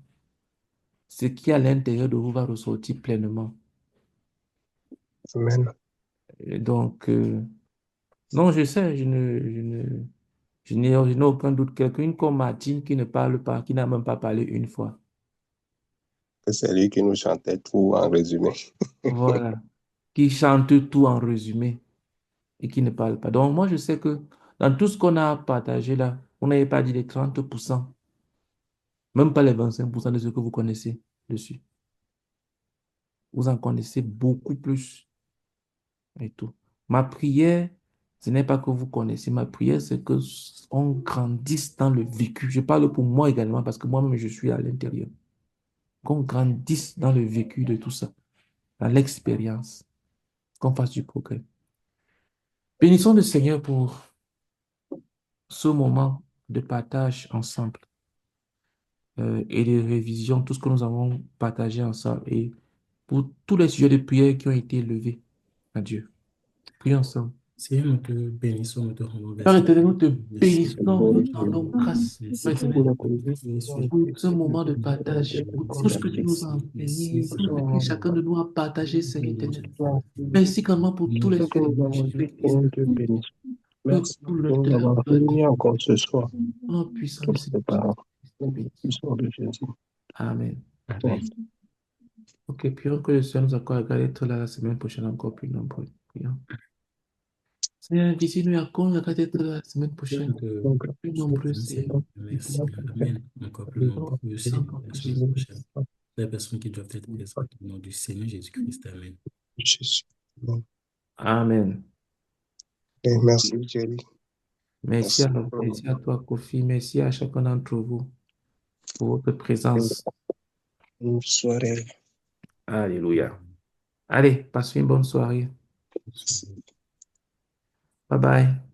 ce qui est à l'intérieur de vous va ressortir pleinement. Amen. Et donc, non, je sais, je n'ai aucun doute. Quelqu'un comme Martine qui ne parle pas, qui n'a même pas parlé une fois. C'est lui qui nous chantait tout en résumé. Voilà. Qui chante tout en résumé et qui ne parle pas. Donc, moi, je sais que dans tout ce qu'on a partagé là, on n'avait pas dit les 30%, même pas les 25% de ce que vous connaissez dessus. Vous en connaissez beaucoup plus et tout. Ma prière, ce n'est pas que vous connaissez. Ma prière, c'est que on grandisse dans le vécu. Je parle pour moi également parce que moi-même, je suis à l'intérieur. Qu'on grandisse dans le vécu de tout ça, dans l'expérience, qu'on fasse du progrès. Bénissons le Seigneur pour ce moment de partage ensemble et de révision, tout ce que nous avons partagé ensemble et pour tous les sujets de prière qui ont été élevés à Dieu. Prions ensemble. Seigneur, nous te bénissons, nous te rendons Père grâce. éternel, nous te Merci bénissons, pour nous le te rendons grâce, Merci Père pour éternel, les sujets pour ce que moment de nous avons partage, partagés. pour tout ce que tu nous as Merci, merci, enseigné, tout ce Seigneur. que chacun de nous a partagé, Seigneur Bénis éternel. Dieu. Merci vraiment pour tous Nous les Ce que sujets nous de avons dit, Jésus-Christ. Seigneur, te bénisse. Que Merci tout le pour nous temps avoir soit réunis encore ce soir. au nom puissant de Pour Seigneur préparer Jésus-Christ. le soir de Jésus. Amen. Amen. Ok, prions que le Seigneur nous accorde à être là la semaine prochaine encore plus nombreux. Prions. Seigneur, visite-nous et accorde à être là la semaine prochaine Donc, plus nombreux, Seigneur, Seigneur. merci. Amen. Encore plus nombreux, Seigneur, Encore la plus, semaine Jésus. prochaine. Les personnes qui doivent être présentes au nom du Seigneur Jésus-Christ. Amen. Jésus. Bon. Amen. Et merci, Jerry. Merci Merci. merci à toi, Kofi. Merci à chacun d'entre vous pour votre présence. Bonne soirée. Alléluia. Allez, passez une bonne soirée. Bye bye.